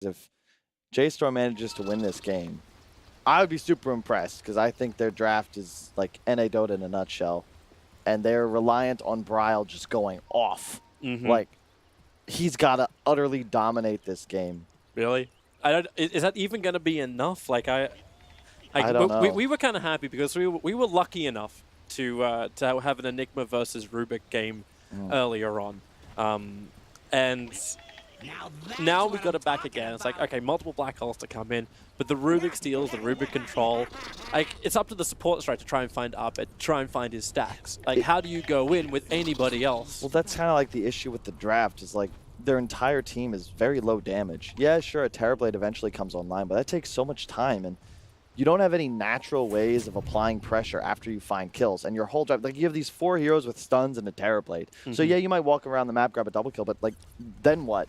If J.STORM manages to win this game, I would be super impressed because I think their draft is like NA Dota in a nutshell. And they're reliant on Bryle just going off. Like, he's got to utterly dominate this game. Really? Is that even going to be enough? Like, I don't know. We were kind of happy because we were lucky enough to have an Enigma versus Rubik game earlier on. And now we've got it back again. It's like, okay, multiple black holes to come in, but the Rubik steals, the Rubik control. Like, it's up to the support strike to try and find Abed, try and find his stacks. Like, how do you go in with anybody else? Well, that's kind of like the issue with the draft is like their entire team is very low damage. Yeah, sure, a Terrorblade eventually comes online, but that takes so much time, and you don't have any natural ways of applying pressure after you find kills. And your whole drive, like you have these 4 heroes with stuns and a Terrorblade. So yeah, you might walk around the map, grab a double kill, but like, then what?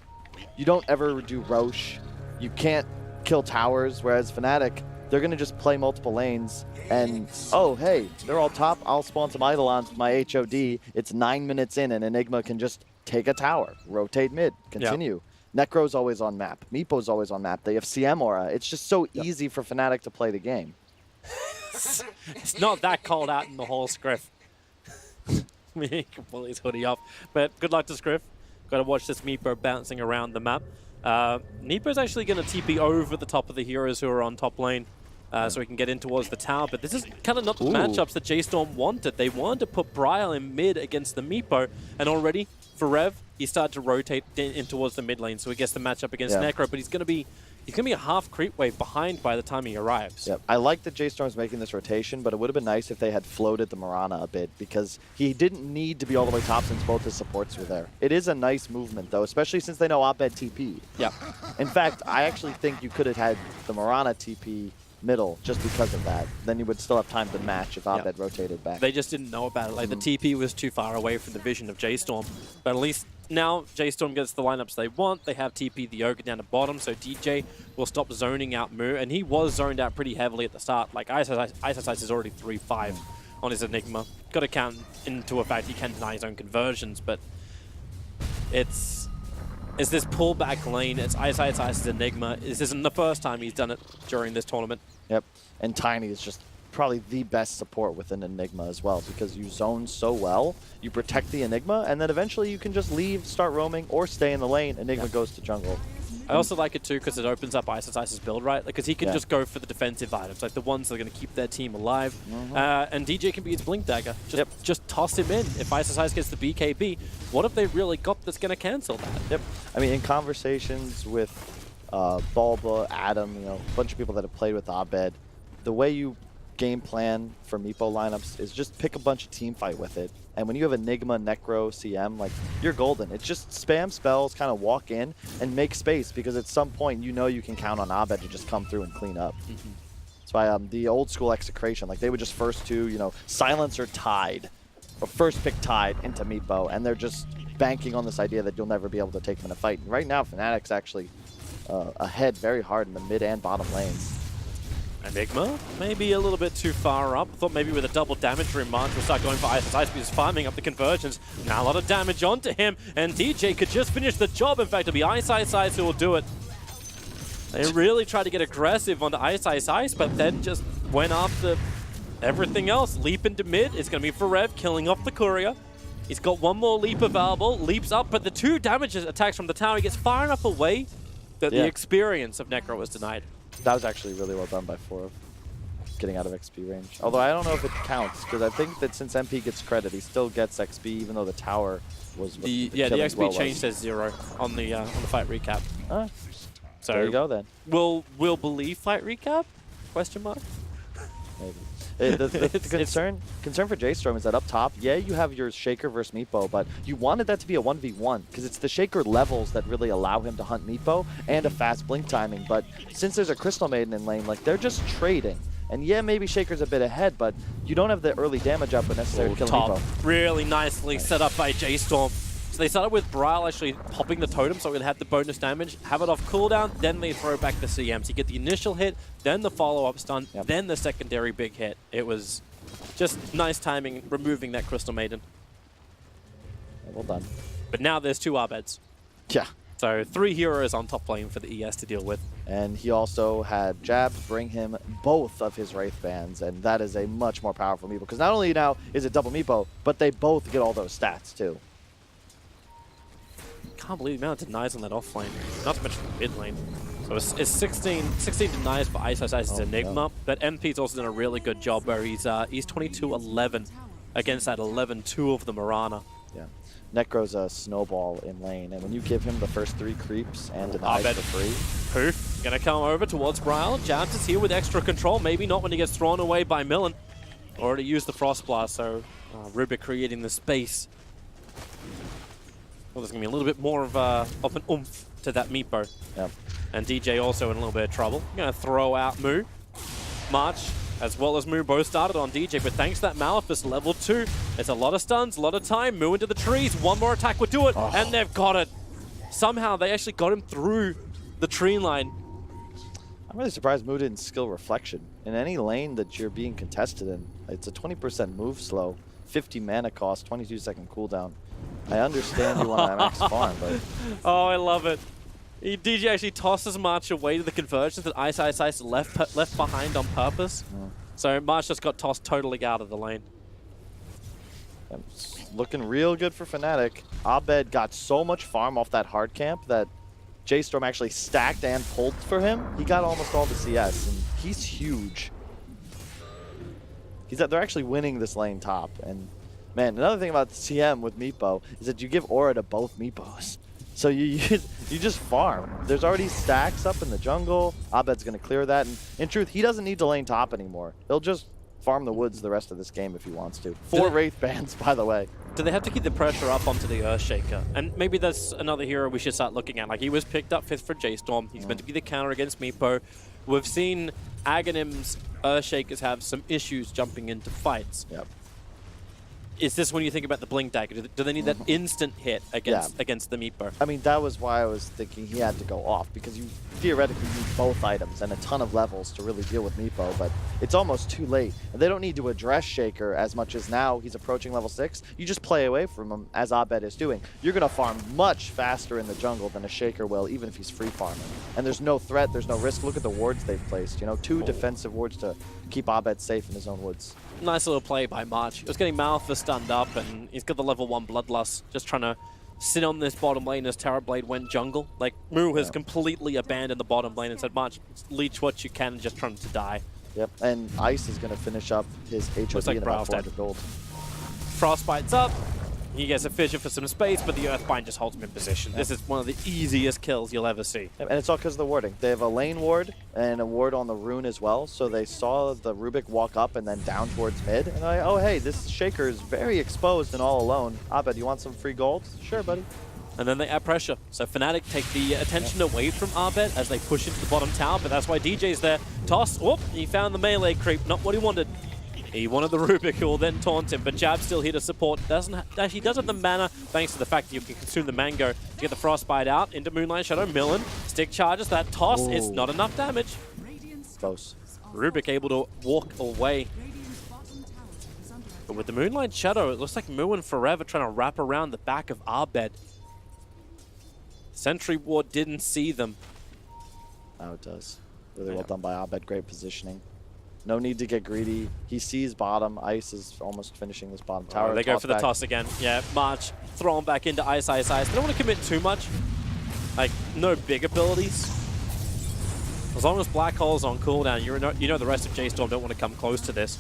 You don't ever do Roche. You can't kill towers, whereas Fnatic, they're going to just play multiple lanes and, oh, hey, they're all top. I'll spawn some Eidolons with my HOD. It's 9 minutes in and Enigma can just take a tower, rotate mid, continue. Necro's always on map. Meepo's always on map. They have CM aura. It's just so easy for Fnatic to play the game. It's not that called out in the whole Scriff. He can pull his hoodie off. But good luck to Scriff. Got to watch this Meepo bouncing around the map. Meepo's actually going to TP over the top of the heroes who are on top lane so he can get in towards the tower. But this is kind of not the matchups that J.STORM wanted. They wanted to put Bryle in mid against the Meepo. And already, for Rev, he started to rotate in towards the mid lane. So he gets the matchup against Necro. But he's going to be a half creep wave behind by the time he arrives. Yep. I like that J.STORM's making this rotation, but it would have been nice if they had floated the Mirana a bit because he didn't need to be all the way top since both his supports were there. It is a nice movement, though, especially since they know Abed TP. Yeah. In fact, I actually think you could have had the Mirana TP middle just because of that. Then you would still have time to match if Abed rotated back. They just didn't know about it. Like, the TP was too far away from the vision of J.STORM. But at least now J.STORM gets the lineups they want. They have TP the Ogre down the bottom, so DJ will stop zoning out Mu. And he was zoned out pretty heavily at the start. Like, Ice is already 3-5 on his Enigma. Got to count into a fact he can deny his own conversions, but it's this pullback lane. It's Ice's Enigma. This isn't the first time he's done it during this tournament. Yep, and Tiny is just probably the best support within Enigma as well because you zone so well, you protect the Enigma, and then eventually you can just leave, start roaming, or stay in the lane. Enigma goes to jungle. I also like it too because it opens up Ice's build, right? Because he can just go for the defensive items, like the ones that are going to keep their team alive. And DJ can be his Blink Dagger. Just toss him in. If Ice gets the BKB, what have they really got that's going to cancel that? Yep. I mean, in conversations with Bulba, Adam, you know, a bunch of people that have played with Abed, the way you game plan for Meepo lineups is just pick a bunch of team fight with it. And when you have Enigma, Necro, CM, like, you're golden. It's just spam spells, kind of walk in and make space because at some point you know you can count on Abed to just come through and clean up. That's why the old school Execration, like they would just first two, you know, Silencer Tide, or first pick Tide into Meepo, and they're just banking on this idea that you'll never be able to take them in a fight. And right now, Fnatic's actually ahead very hard in the mid and bottom lanes. Enigma, maybe a little bit too far up. Thought maybe with a double damage remark we'll start going for Ice, but he's farming up the conversions. Now a lot of damage onto him, and DJ could just finish the job. In fact, it'll be Ice who will do it. They really tried to get aggressive onto Ice, but then just went after everything else. Leap into mid, it's going to be for Rev, killing off the courier. He's got one more leap available, leaps up, but the 2 damage attacks from the tower, he gets far enough away that the experience of Necro was denied. That was actually really well done by Forov, getting out of XP range. Although I don't know if it counts, because I think that since MP gets credit, he still gets XP, even though the tower was the XP changed as 0 on the fight recap. So there you go then. We'll believe fight recap? Question mark. Maybe. The concern for J.STORM is that up top, yeah, you have your Shaker versus Meepo, but you wanted that to be a 1v1 because it's the Shaker levels that really allow him to hunt Meepo and a fast blink timing. But since there's a Crystal Maiden in lane, like they're just trading. And yeah, maybe Shaker's a bit ahead, but you don't have the early damage output necessary to kill Meepo. Really nicely set up by J.STORM. So they started with Bryle actually popping the totem so it would have the bonus damage, have it off cooldown, then they throw back the CM. So you get the initial hit, then the follow-up stun, then the secondary big hit. It was just nice timing, removing that Crystal Maiden. Well done. But now there's 2 Abeds. Yeah. So 3 heroes on top lane for the ES to deal with. And he also had Jab bring him both of his Wraith Bands, and that is a much more powerful meepo. Because not only now is it double meepo, but they both get all those stats too. Can't believe the amount of denies on that off lane. Not to mention the mid lane. So it's 16 denies for Ice Enigma, no. but MP's also done a really good job where he's 22-11 against that 11-2 of the Mirana. Yeah. Necro's a snowball in lane, and when you give him the first 3 creeps and denies for free. Poof, gonna come over towards Bryle. Jabs is here with extra control, maybe not when he gets thrown away by Millen. Already used the Frost Blast, so Rubik creating the space. Well, there's gonna be a little bit more of an oomph to that meepo. Yep. And DJ also in a little bit of trouble. Gonna throw out Moo. March as well as Moo both started on DJ, but thanks to that Maleficent level 2, it's a lot of stuns, a lot of time. Moo into the trees, one more attack would do it, and they've got it. Somehow they actually got him through the tree line. I'm really surprised Moo didn't skill Reflection. In any lane that you're being contested in, it's a 20% move slow, 50 mana cost, 22-second cooldown. I understand you want to max farm, but... Oh, I love it. DJ actually tosses March away to the convergence that Ice left behind on purpose. So March just got tossed totally out of the lane. It's looking real good for Fnatic. Abed got so much farm off that hard camp that J.STORM actually stacked and pulled for him. He got almost all the CS, and he's huge. They're actually winning this lane top. And man, another thing about the CM with Meepo is that you give aura to both Meepos. So you just farm. There's already stacks up in the jungle. Abed's going to clear that. And in truth, he doesn't need to lane top anymore. He'll just farm the woods the rest of this game if he wants to. 4 Wraith Bands, by the way. Do they have to keep the pressure up onto the Earthshaker? And maybe that's another hero we should start looking at. Like, he was picked up 5th for J.STORM. He's meant to be the counter against Meepo. We've seen Aghanim's Earthshakers have some issues jumping into fights. Yep. Is this when you think about the Blink Dagger? Do they need that instant hit against the Meepo? I mean, that was why I was thinking he had to go off, because you theoretically need both items and a ton of levels to really deal with Meepo, but it's almost too late. And they don't need to address Shaker as much as now he's approaching level 6. You just play away from him, as Abed is doing. You're going to farm much faster in the jungle than a Shaker will, even if he's free farming. And there's no threat, there's no risk. Look at the wards they've placed. You know, 2 defensive wards to keep Abed safe in his own woods. Nice little play by March. He was getting Maleficent stunned up, and he's got the level 1 Bloodlust, just trying to sit on this bottom lane as Terrorblade went jungle. Like, Moo has completely abandoned the bottom lane and said, March, leech what you can and just try to die. Yep, and Ice is going to finish up his HOD like in about 400 gold. Frostbite's up. He gets a fissure for some space, but the Earthbind just holds him in position. This is one of the easiest kills you'll ever see. And it's all because of the warding. They have a lane ward and a ward on the rune as well, so they saw the Rubik walk up and then down towards mid, and they're like, oh hey, this Shaker is very exposed and all alone. Abed, you want some free gold? Sure, buddy. And then they add pressure. So Fnatic take the attention away from Abed as they push into the bottom tower, but that's why DJ's there. Toss, whoop, he found the melee creep, not what he wanted. He wanted the Rubik, who will then taunt him, but Jab's still here to support. He does have the mana, thanks to the fact that you can consume the Mango to get the Frostbite out into Moonlight Shadow. Millen, stick charges, that toss, it's not enough damage. Close. Rubik able to walk away. But with the Moonlight Shadow, it looks like Moo and Forever trying to wrap around the back of Abed. Sentry Ward didn't see them. Now it does. Really well done by Abed, great positioning. No need to get greedy. He sees bottom. Ice is almost finishing this bottom tower. They go for the toss again. Yeah, March thrown back into Ice. They don't want to commit too much. Like, no big abilities. As long as Black Hole's on cooldown, you know the rest of J.STORM don't want to come close to this.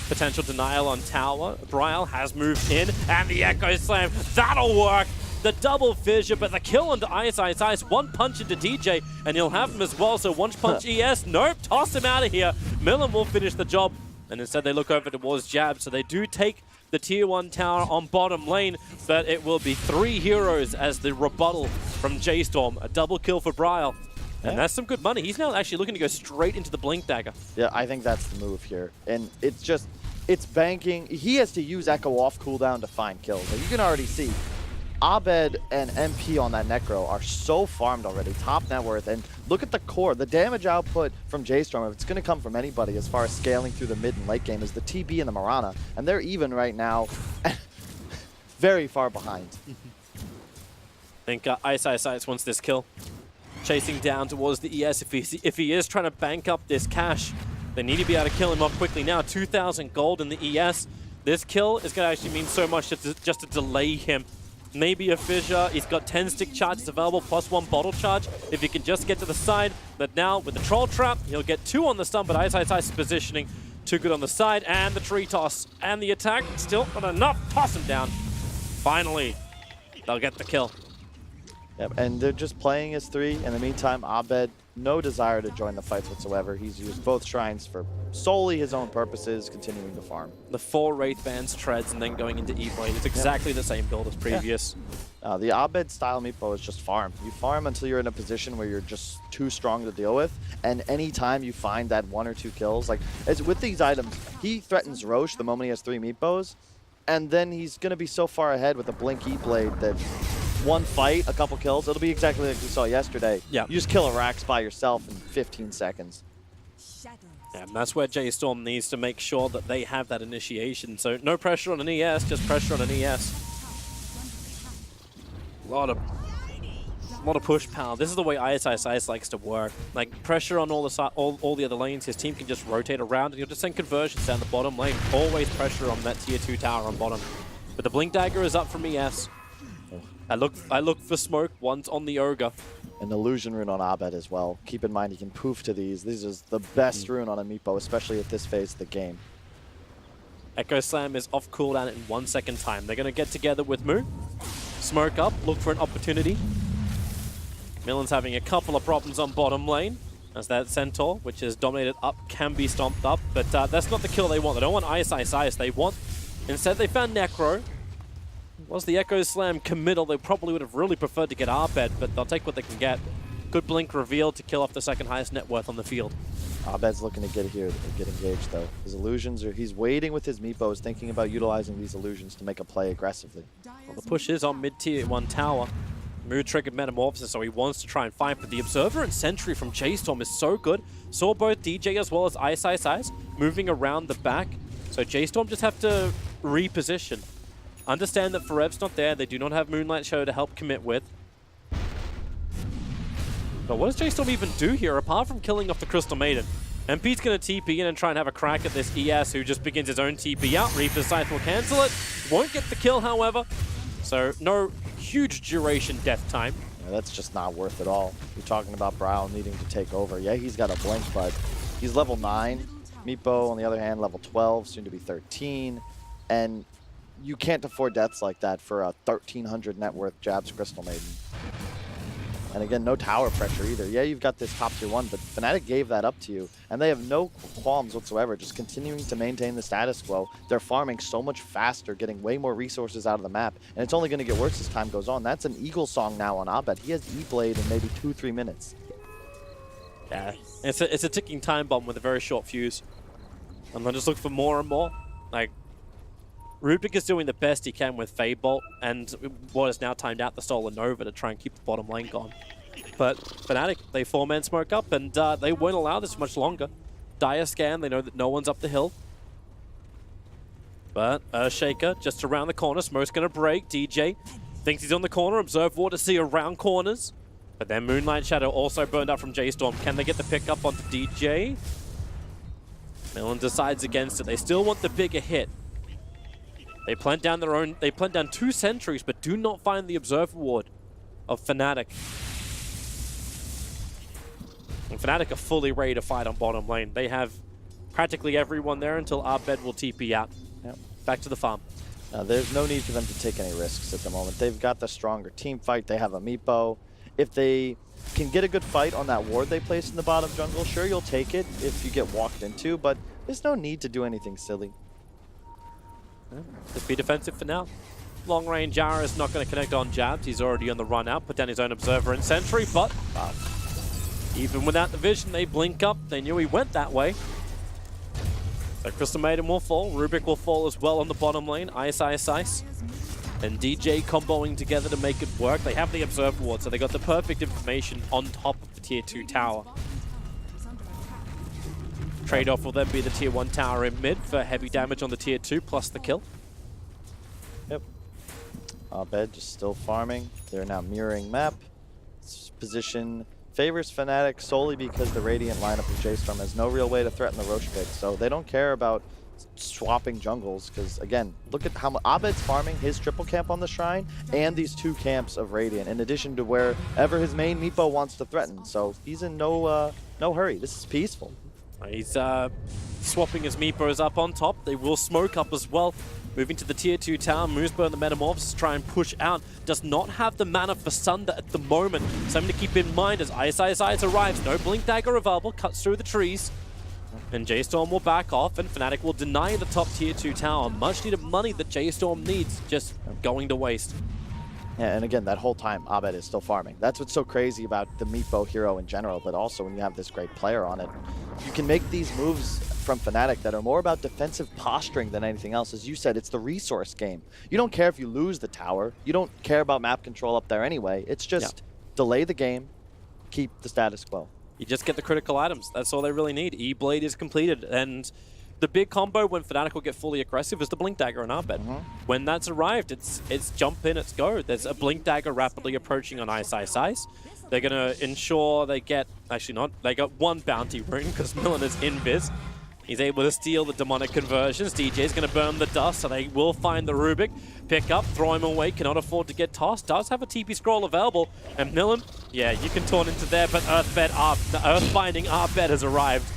Potential denial on tower. Bryle has moved in, and the Echo Slam. That'll work! The double fissure, but the kill onto Ice. One punch into DJ, and he'll have him as well. So one punch ES. Nope, toss him out of here. Millen will finish the job. And instead they look over towards Jab. So they do take the tier 1 tower on bottom lane, but it will be 3 heroes as the rebuttal from J.STORM. A double kill for Bryle. And that's some good money. He's now actually looking to go straight into the Blink Dagger. Yeah, I think that's the move here. And it's banking. He has to use Echo off cooldown to find kills. Like, you can already see Abed and MP on that Necro are so farmed already, top net worth, and look at the core. The damage output from J.STORM, if it's going to come from anybody as far as scaling through the mid and late game, is the TB and the Mirana, and they're even right now very far behind. think Ice wants this kill. Chasing down towards the ES. If he is trying to bank up this cash, they need to be able to kill him off quickly now. 2,000 gold in the ES. This kill is going to actually mean so much just to delay him. Maybe a fissure. He's got 10 stick charges available, plus 1 bottle charge. If he can just get to the side. But now with the troll trap, he'll get 2 on the stun, but Ice is positioning too good on the side. And the tree toss and the attack. Still not enough. Toss him down. Finally, they'll get the kill. Yep, and they're just playing as 3. In the meantime, Abed, no desire to join the fights whatsoever. He's used both shrines for solely his own purposes, continuing to farm. The 4 Wraith Bands treads and then going into E-Blade. It's exactly the same build as previous. Yeah. The Abed style meatball is just farm. You farm until you're in a position where you're just too strong to deal with, and anytime you find that 1 or 2 kills, like as with these items, he threatens Roche the moment he has 3 meatbows, and then he's going to be so far ahead with a Blink E-Blade that 1 fight, a couple kills, it'll be exactly like we saw yesterday. Yeah. You just kill a Rax by yourself in 15 seconds. Yeah, and that's where J.STORM needs to make sure that they have that initiation. So no pressure on an ES, just pressure on an ES. A lot of push power. This is the way Ice likes to work. Like pressure on all the other lanes. His team can just rotate around and he'll just send conversions down the bottom lane. Always pressure on that tier 2 tower on bottom. But the Blink Dagger is up from ES. I look for smoke once on the Ogre. An illusion rune on Abed as well. Keep in mind he can poof to these. This is the best rune on a meatbow, especially at this phase of the game. Echo Slam is off cooldown in 1 second time. They're going to get together with Moo. Smoke up, look for an opportunity. Millen's having a couple of problems on bottom lane, as that Centaur, which is dominated up, can be stomped up. But that's not the kill they want. They don't want Ice. They want... Instead, they found Necro. Was the Echo Slam committal, they probably would have really preferred to get Abed, but they'll take what they can get. Good Blink reveal to kill off the second highest net worth on the field. Abed's looking to get engaged though. His illusions are, he's waiting with his meatbows, thinking about utilizing these illusions to make a play aggressively. Well, the push is on mid-tier 1 tower. Mood triggered Metamorphosis, so he wants to try and fight, but the Observer and Sentry from J.STORM is so good. Saw both DJ as well as Ice moving around the back, so J.STORM just have to reposition. Understand that Ferev's not there. They do not have Moonlight Shadow to help commit with. But what does J.STORM even do here apart from killing off the Crystal Maiden? MP's going to TP in and try and have a crack at this ES who just begins his own TP out. Reaper's Scythe will cancel it. Won't get the kill, however. So no huge duration death time. Yeah, that's just not worth it all. You're talking about Brown needing to take over. Yeah, he's got a Blink, but he's level 9. Meatbow, on the other hand, level 12, soon to be 13. And you can't afford deaths like that for a 1,300 net worth Jabs Crystal Maiden. And again, no tower pressure either. Yeah, you've got this top tier 1, but FNATIC gave that up to you. And they have no qualms whatsoever, just continuing to maintain the status quo. They're farming so much faster, getting way more resources out of the map. And it's only going to get worse as time goes on. That's an Eagle Song now on Abed. He has E-Blade in maybe 2-3 minutes. Yeah, it's a ticking time bomb with a very short fuse. And they'll just look for more and more. Like, Rubik is doing the best he can with Fade Bolt, and what is now timed out the Stolen Nova to try and keep the bottom lane gone. But FNATIC, they 4-man smoke up, and they won't allow this much longer. Dire scan, they know that no one's up the hill. But Earthshaker just around the corner, smoke's gonna break. DJ thinks he's on the corner, Observe Water see around corners. But then Moonlight Shadow also burned up from J.STORM. Can they get the pick up onto DJ? Millen decides against it. They still want the bigger hit. They plant down their own. They plant down 2 sentries, but do not find the Observer Ward of FNATIC. And FNATIC are fully ready to fight on bottom lane. They have practically everyone there until Abed will TP out. Yep. Back to the farm. There's no need for them to take any risks at the moment. They've got the stronger team fight. They have a meatbow. If they can get a good fight on that ward they place in the bottom jungle, sure, you'll take it if you get walked into, but there's no need to do anything silly. Just be defensive for now. Long range Jara is not going to connect on jabs. He's already on the run out. Put down his own Observer and Sentry, but even without the vision, they blink up. They knew he went that way. So Crystal Maiden will fall. Rubik will fall as well on the bottom lane. Ice. And DJ comboing together to make it work. They have the Observer Ward, so they got the perfect information on top of the tier 2 tower. Trade-off will then be the tier 1 tower in mid for heavy damage on the tier 2 plus the kill. Yep. Abed just still farming. They're now mirroring map. Position favors Fnatic solely because the Radiant lineup of J.STORM has no real way to threaten the Roche pick. So they don't care about swapping jungles because, again, look at how much Abed's farming his triple camp on the Shrine and these 2 camps of Radiant, in addition to wherever his main Meepo wants to threaten. So he's in no hurry. This is peaceful. He's swapping his Meepos up on top. They will smoke up as well. Moving to the tier 2 tower, Moosebird, the Metamorphosis, try and push out. Does not have the mana for Sunder at the moment. Something to keep in mind as Ice arrives. No Blink Dagger available, cuts through the trees. And J.STORM will back off, and Fnatic will deny the top tier 2 tower. Much needed money that J.STORM needs, just going to waste. Yeah, and again, that whole time, Abed is still farming. That's what's so crazy about the Meepo hero in general, but also when you have this great player on it, you can make these moves from Fnatic that are more about defensive posturing than anything else. As you said, it's the resource game. You don't care if you lose the tower. You don't care about map control up there anyway. It's just delay the game, keep the status quo. You just get the critical items. That's all they really need. E-Blade is completed, and the big combo when Fnatic will get fully aggressive is the Blink Dagger and Abed. When that's arrived, it's jump in, it's go. There's a Blink Dagger rapidly approaching on Ice. They're going to ensure they get, actually not, they got 1 bounty rune because Millen is invis. He's able to steal the demonic conversions. DJ's going to burn the dust, so they will find the Rubik. Pick up, throw him away, cannot afford to get tossed. Does have a TP scroll available. And Millen, yeah, you can taunt into there, but Earthbinding Abed has arrived.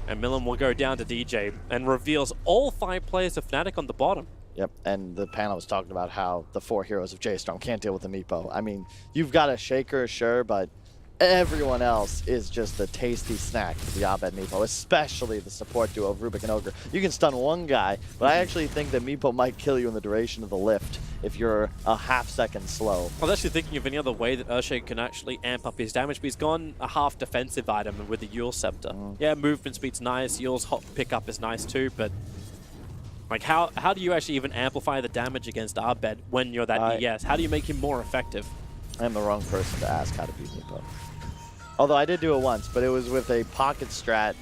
And Millen will go down to DJ and reveals all 5 players of Fnatic on the bottom. Yep, and the panel was talking about how the 4 heroes of J.STORM can't deal with the Meepo. I mean, you've got a Shaker, sure, but everyone else is just a tasty snack for the Abed Meepo, especially the support duo of Rubik and Ogre. You can stun one guy, but I actually think that Meepo might kill you in the duration of the lift if you're a half-second slow. I was actually thinking of any other way that Earthshake can actually amp up his damage, but he's gone a half defensive item with the Yule Scepter. Yeah, movement speed's nice, Yule's hot pickup is nice too, but like how do you actually even amplify the damage against Abed when you're that ES? How do you make him more effective? I'm the wrong person to ask how to beat Meepo. Although I did do it once, but it was with a pocket strat,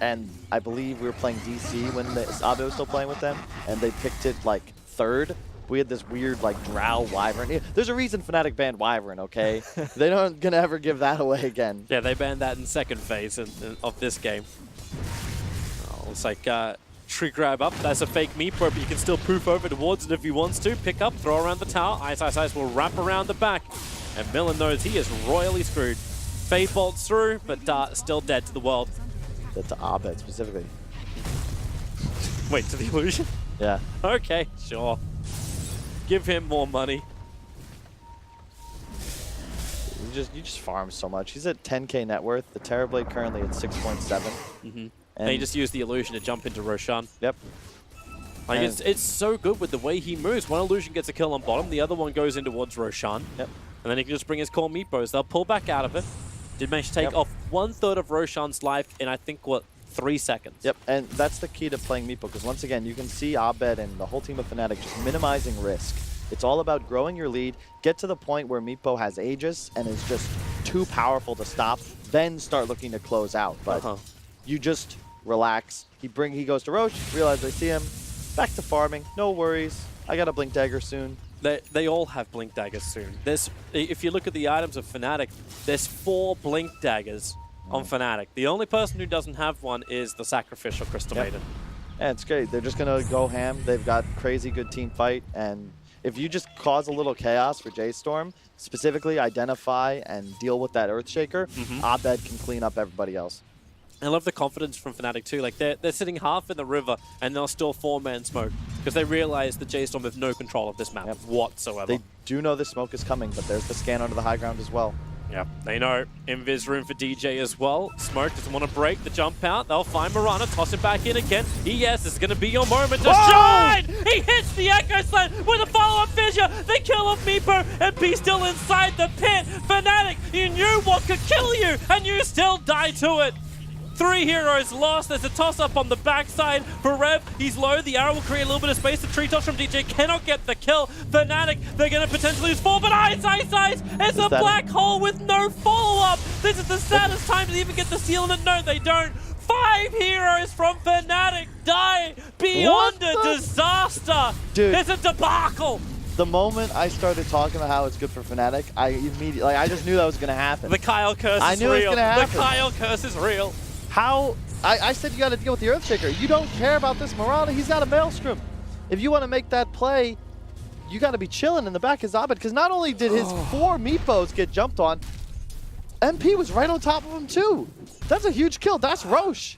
and I believe we were playing DC when Abed was still playing with them, and they picked it like 3rd. We had this weird like Drow Wyvern. There's a reason Fnatic banned Wyvern, okay? They don't gonna ever give that away again. Yeah, they banned that in 2nd phase of this game. Oh, it's like tree grab up. That's a fake Meepo, but you can still poof over towards it if he wants to. Pick up, throw around the tower. Ice will wrap around the back, and Millen knows he is royally screwed. Fade bolts through, but Dart still dead to the world. Dead to Abed specifically. Wait, to the illusion? Yeah. Okay, sure. Give him more money. You just farm so much. He's at 10k net worth. The Terrorblade currently at 6.7. And he just used the illusion to jump into Roshan. Yep. Like it's so good with the way he moves. One illusion gets a kill on bottom, the other one goes in towards Roshan. Yep. And then he can just bring his core Meepos. They'll pull back out of it. Did manage to take off 1/3 of Roshan's life in, I think, what, 3 seconds. Yep, and that's the key to playing Meepo, because once again, you can see Abed and the whole team of Fnatic just minimizing risk. It's all about growing your lead, get to the point where Meepo has Aegis and is just too powerful to stop, then start looking to close out. But you just relax. He goes to Roche, realize I see him, back to farming, no worries. I got a Blink Dagger soon. They all have Blink Daggers soon. If you look at the items of Fnatic, there's 4 Blink Daggers on Fnatic. The only person who doesn't have one is the Sacrificial Crystal Maiden. Yeah, it's great. They're just going to go ham. They've got crazy good team fight, and if you just cause a little chaos for J.STORM, specifically identify and deal with that Earthshaker, Abed can clean up everybody else. I love the confidence from Fnatic too. Like they're sitting half in the river and they'll still 4-man smoke because they realize that J.STORM have no control of this map whatsoever. They do know the smoke is coming, but there's the scan onto the high ground as well. Yep, they know. Invis room for DJ as well. Smoke doesn't want to break the jump out. They'll find Mirana, toss it back in again. Yes, this is going to be your moment to shine! He hits the Echo Slam with a follow-up fissure. They kill off Meepo and be still inside the pit. Fnatic, you knew what could kill you and you still die to it. 3 heroes lost. There's a toss-up on the backside for Rev. He's low. The arrow will create a little bit of space. The tree toss from DJ cannot get the kill. Fnatic, they're going to potentially lose 4, but Ice! It's a black hole with no follow-up. This is the saddest time to even get the seal in it. No, they don't. 5 heroes from Fnatic die beyond a disaster. Dude. It's a debacle. The moment I started talking about how it's good for Fnatic, I immediately, like, I just knew that was going to happen. The Kyle curse I is knew it was real. gonna happen. The Kyle curse is real. How? I said you got to deal with the Earthshaker. You don't care about this Mirana. He's got a Maelstrom. If you want to make that play, you got to be chilling in the back of Zabed, because not only did his 4 Meepos get jumped on, MP was right on top of him too. That's a huge kill. That's Roche.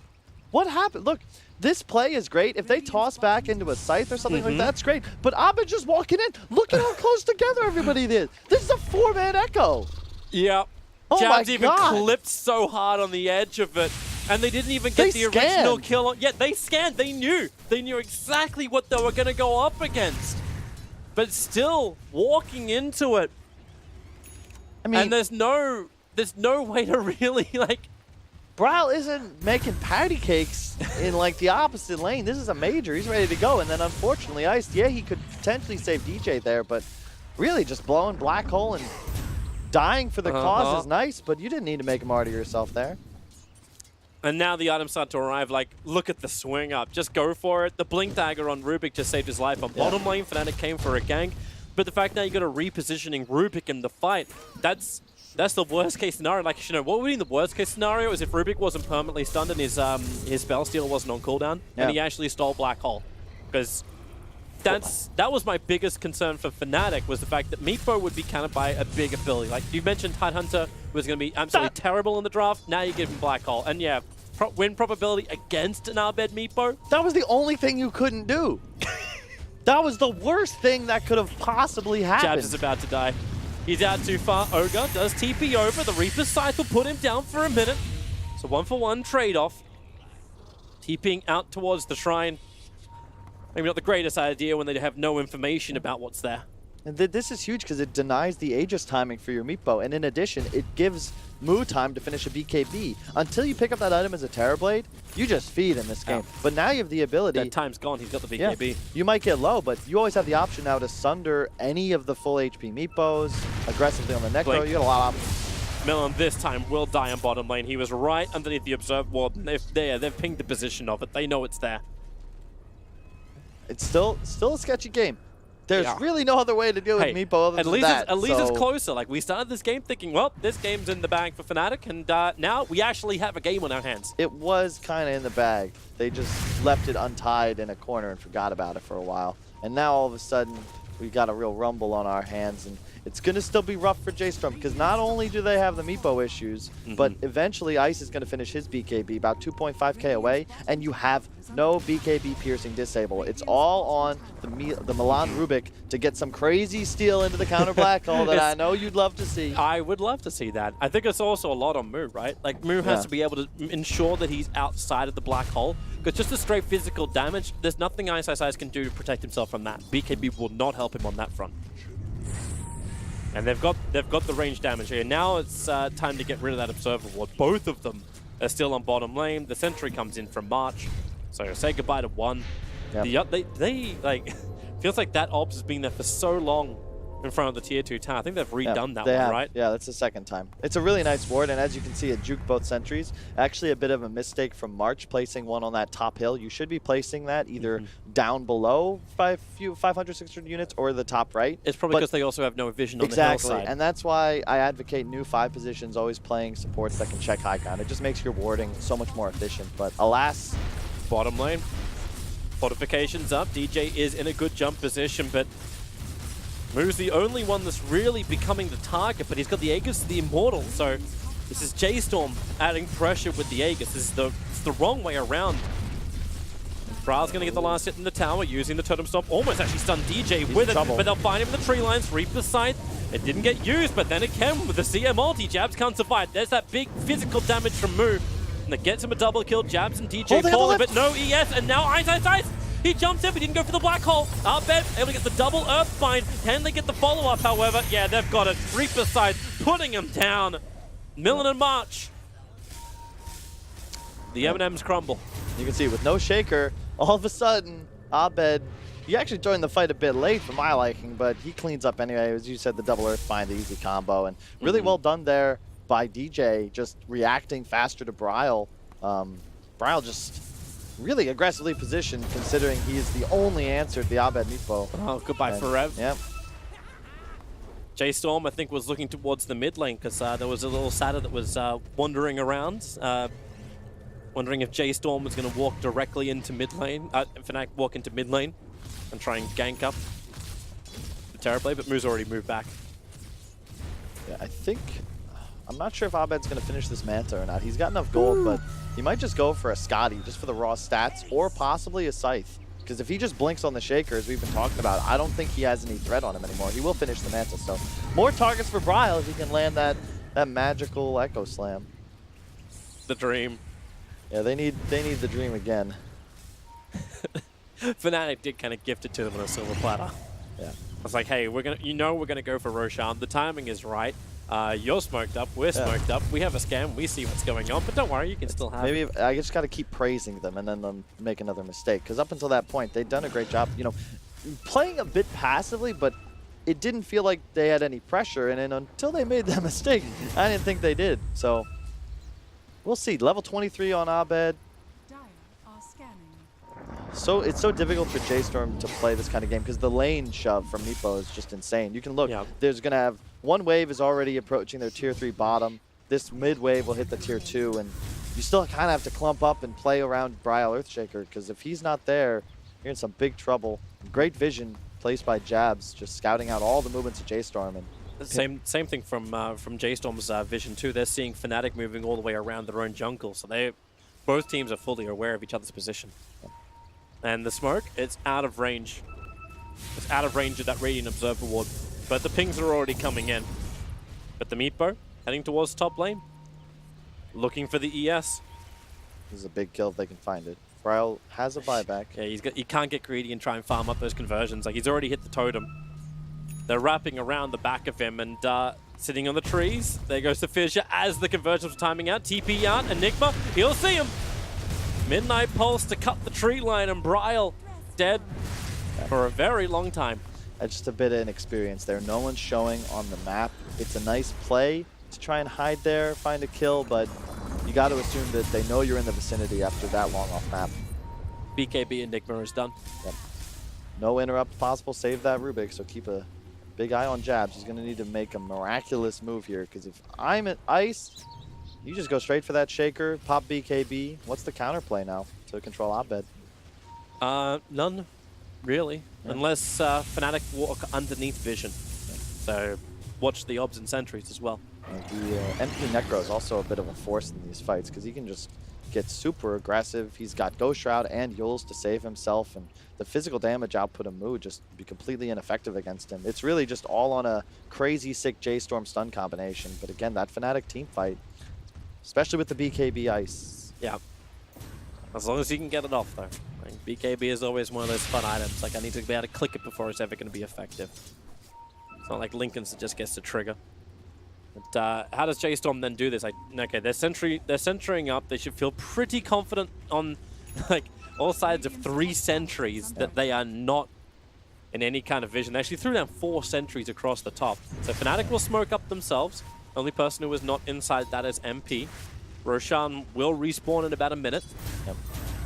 What happened? Look, this play is great. If they toss back into a Scythe or something like that, that's great. But Abed just walking in. Look at how close together everybody did. This is a 4-man Echo. Yeah. Oh Jabs my even God. clipped so hard on the edge of it. And they didn't even get the original scanned. kill on. Yeah, they scanned. They knew. They knew exactly what they were going to go up against. But still, walking into it. I mean, And there's no way to really, like... Braille isn't making patty cakes in like the opposite lane. This is a major. He's ready to go. And then unfortunately, Ice, yeah, he could potentially save DJ there, but really just blowing Black Hole and dying for the cause is nice, but you didn't need to make a martyr yourself there. And now the items start to arrive. Like, look at the swing up. Just go for it. The Blink Dagger on Rubik just saved his life. On bottom lane, Fnatic came for a gank. But the fact now you got a repositioning Rubik in the fight, that's the worst case scenario. Like, you know, what would be the worst case scenario is if Rubik wasn't permanently stunned and his spell steal wasn't on cooldown, and he actually stole Black Hole. Because that was my biggest concern for Fnatic, was the fact that Meepo would be countered by a big ability. Like, you mentioned Tidehunter was going to be absolutely terrible in the draft. Now you give him Black Hole. And yeah, win probability against an Abed Meepo. That was the only thing you couldn't do. That was the worst thing that could have possibly happened. Jabs is about to die. He's out too far. Ogre does TP over. The Reaper's Scythe will put him down for a minute. So 1-for-1 trade-off. TPing out towards the shrine. Maybe not the greatest idea when they have no information about what's there. And this is huge because it denies the Aegis timing for your Meepo. And in addition, it gives Mu time to finish a BKB. Until you pick up that item as a Terrorblade, you just feed in this game. But now you have the ability... That time's gone. He's got the BKB. Yeah, you might get low, but you always have the option now to sunder any of the full HP Meepos aggressively on the Necro. You got a lot of options. Millen this time will die on bottom lane. He was right underneath the Observe Ward. They've pinged the position of it. They know it's there. It's still a sketchy game. There's really no other way to deal with Meepo other than that. At least it's closer. Like, we started this game thinking, well, this game's in the bag for Fnatic, and now we actually have a game on our hands. It was kind of in the bag. They just left it untied in a corner and forgot about it for a while. And now all of a sudden, we got a real rumble on our hands, and it's going to still be rough for J.STORM because not only do they have the Meepo issues, but eventually Ice is going to finish his BKB about 2.5k away, and you have no BKB piercing disable. It's all on the Milan Rubik to get some crazy steal into the counter Black Hole that I know you'd love to see. I would love to see that. I think it's also a lot on Mu, right? Like, Mu has to be able to ensure that he's outside of the Black Hole, because just the straight physical damage, there's nothing Ice can do to protect himself from that. BKB will not help him on that front. And they've got the range damage here. Now it's time to get rid of that Observer Ward. Both of them are still on bottom lane. The Sentry comes in from March. So say goodbye to one. Yep. They like, feels like that Obs has been there for so long in front of the tier 2 tower. I think they've redone that one, right? Yeah, that's the second time. It's a really nice ward, and as you can see, it juked both sentries. Actually, a bit of a mistake from March placing one on that top hill. You should be placing that either down below 500, 600 units or the top right. It's probably because they also have no vision on the hillside. Exactly, and that's why I advocate new 5 positions, always playing supports that can check high ground. It just makes your warding so much more efficient, but alas... Bottom lane, fortifications up. DJ is in a good jump position, but Mu's the only one that's really becoming the target, but he's got the Aegis, the Immortal, so this is J.STORM adding pressure with the Aegis. This is it's the wrong way around. Braille's going to get the last hit in the tower, using the Totem Stomp. Almost actually stunned DJ with it, but they'll find him in the tree lines, Reaper's Scythe. It didn't get used, but then again, with the CM ulti, Jabs can't survive. There's that big physical damage from Mu. And that gets him a double kill. Jabs and DJ falling, but no ES, and now Ice. He jumps in, but he didn't go for the Black Hole. Abed able to get the double Earthbind. Can they get the follow-up, however? Yeah, they've got it. Reaper's Scythe putting him down. Millen and March. The M&Ms crumble. You can see with no shaker, all of a sudden, Abed, he actually joined the fight a bit late for my liking, but he cleans up anyway. As you said, the double Earthbind, the easy combo, and really well done there by DJ, just reacting faster to Braille. Braille just really aggressively positioned, considering he is the only answer to the Abed Meepo. Oh, goodbye, Forev. Yep. J.STORM, I think, was looking towards the mid lane because there was a little Satyr that was wandering around, wondering if J.STORM was going to walk directly into mid lane, FNATIC walk into mid lane and try and gank up the Terrorblade, but Moo's already moved back. Yeah, I think... I'm not sure if Abed's going to finish this Manta or not. He's got enough gold, but he might just go for a Scotty just for the raw stats, or possibly a Scythe. Because if he just blinks on the Shaker, as we've been talking about, I don't think he has any threat on him anymore. He will finish the Manta, so more targets for Bryle if he can land that magical Echo Slam. The dream. Yeah, they need the dream again. FNATIC did kind of gift it to them on a silver platter. Yeah. I was like, hey, we're gonna go for Roshan. The timing is right. You're smoked up, we're smoked up, we have a scan, we see what's going on, but don't worry, you can still have Maybe I just got to keep praising them and then them make another mistake, because up until that point, they'd done a great job, you know, playing a bit passively, but it didn't feel like they had any pressure, and then until they made that mistake, I didn't think they did. So we'll see. Level 23 on Abed. So it's so difficult for J.STORM to play this kind of game because the lane shove from Meepo is just insane. You can look, there's going to have one wave is already approaching their tier 3 bottom. This mid wave will hit the tier 2, and you still kind of have to clump up and play around Bryle Earthshaker, because if he's not there, you're in some big trouble. Great vision placed by Jabs, just scouting out all the movements of J.STORM. And same thing from J.STORM's vision too. They're seeing FNATIC moving all the way around their own jungle, so both teams are fully aware of each other's position. And the smoke, it's out of range. It's out of range of that Radiant Observer ward. But the pings are already coming in. But the Meatbow heading towards top lane. Looking for the ES. This is a big kill if they can find it. Bryle has a buyback. Yeah, he can't get greedy and try and farm up those conversions. Like, he's already hit the totem. They're wrapping around the back of him and sitting on the trees. There goes the Fissure as the conversions are timing out. TP out, Enigma, he'll see him. Midnight Pulse to cut the tree line, and Bryle dead for a very long time. That's just a bit of inexperience there. No one's showing on the map. It's a nice play to try and hide there, find a kill, but you got to assume that they know you're in the vicinity after that long off map. BKB Enigma is done. Yep. No interrupt possible. Save that Rubik, so keep a big eye on Jabs. He's going to need to make a miraculous move here, because if I'm at ice, you just go straight for that Shaker, pop BKB. What's the counterplay now to control Abed? None, really. Yeah. Unless FNATIC walk underneath vision. Yeah. So watch the obs and sentries as well. The MP Necro is also a bit of a force in these fights, because he can just get super aggressive. He's got Ghost Shroud and Yules to save himself, and the physical damage output of Moo just be completely ineffective against him. It's really just all on a crazy sick J.STORM stun combination. But again, that FNATIC team fight, especially with the BKB ice. Yeah. As long as you can get it off, though. Like, BKB is always one of those fun items. Like, I need to be able to click it before it's ever going to be effective. It's not like Linken's that just gets to trigger. But how does J.STORM then do this? Like, okay, they're centering up. They should feel pretty confident on like all sides of 3 sentries that they are not in any kind of vision. They actually threw down 4 sentries across the top. So FNATIC will smoke up themselves. Only person who is not inside that is MP. Roshan will respawn in about a minute. Yep.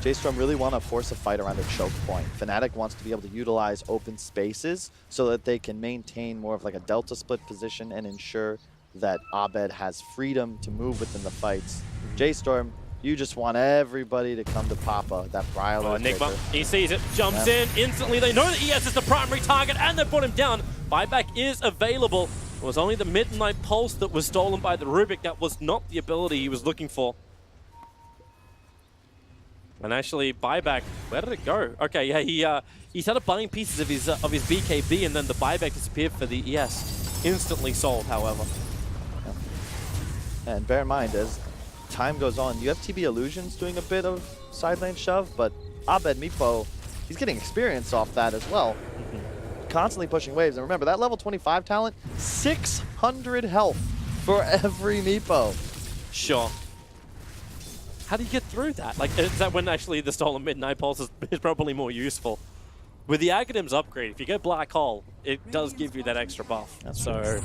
J.STORM really want to force a fight around a choke point. FNATIC wants to be able to utilize open spaces so that they can maintain more of like a delta split position and ensure that Abed has freedom to move within the fights. J.STORM, you just want everybody to come to Papa, that Bryle. Oh, Enigma, he sees it, jumps in instantly. They know that ES is the primary target, and they put him down. Buyback is available. It was only the Midnight Pulse that was stolen by the Rubik. That was not the ability he was looking for. And actually, Buyback, where did it go? Okay, yeah, he started buying pieces of his BKB, and then the Buyback disappeared for the ES. Instantly sold, however. And bear in mind, as time goes on, you have TB Illusions doing a bit of side lane shove, but Abed Meepo, he's getting experience off that as well. Constantly pushing waves. And remember, that level 25 talent, 600 health for every Meepo. Sure. How do you get through that? Like, is that when actually the stolen Midnight Pulse is probably more useful? With the Aghanims upgrade, if you get Black Hole, it does give you that extra buff. That's so...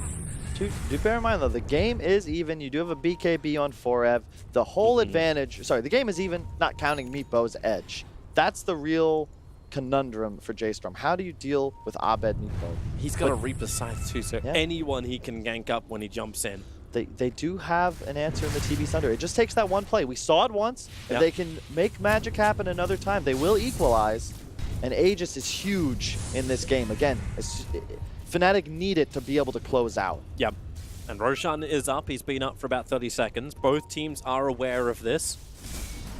Do bear in mind, though, the game is even. You do have a BKB on 4Ev. The whole advantage... Sorry, the game is even, not counting Meepo's edge. That's the real conundrum for J.STORM. How do you deal with Abed Nepo? He's got a Reaper Scythe too, so anyone he can gank up when he jumps in. They do have an answer in the TB Thunder. It just takes that one play. We saw it once. If they can make magic happen another time, they will equalize. And Aegis is huge in this game. Again, Fnatic need it to be able to close out. Yep. And Roshan is up. He's been up for about 30 seconds. Both teams are aware of this.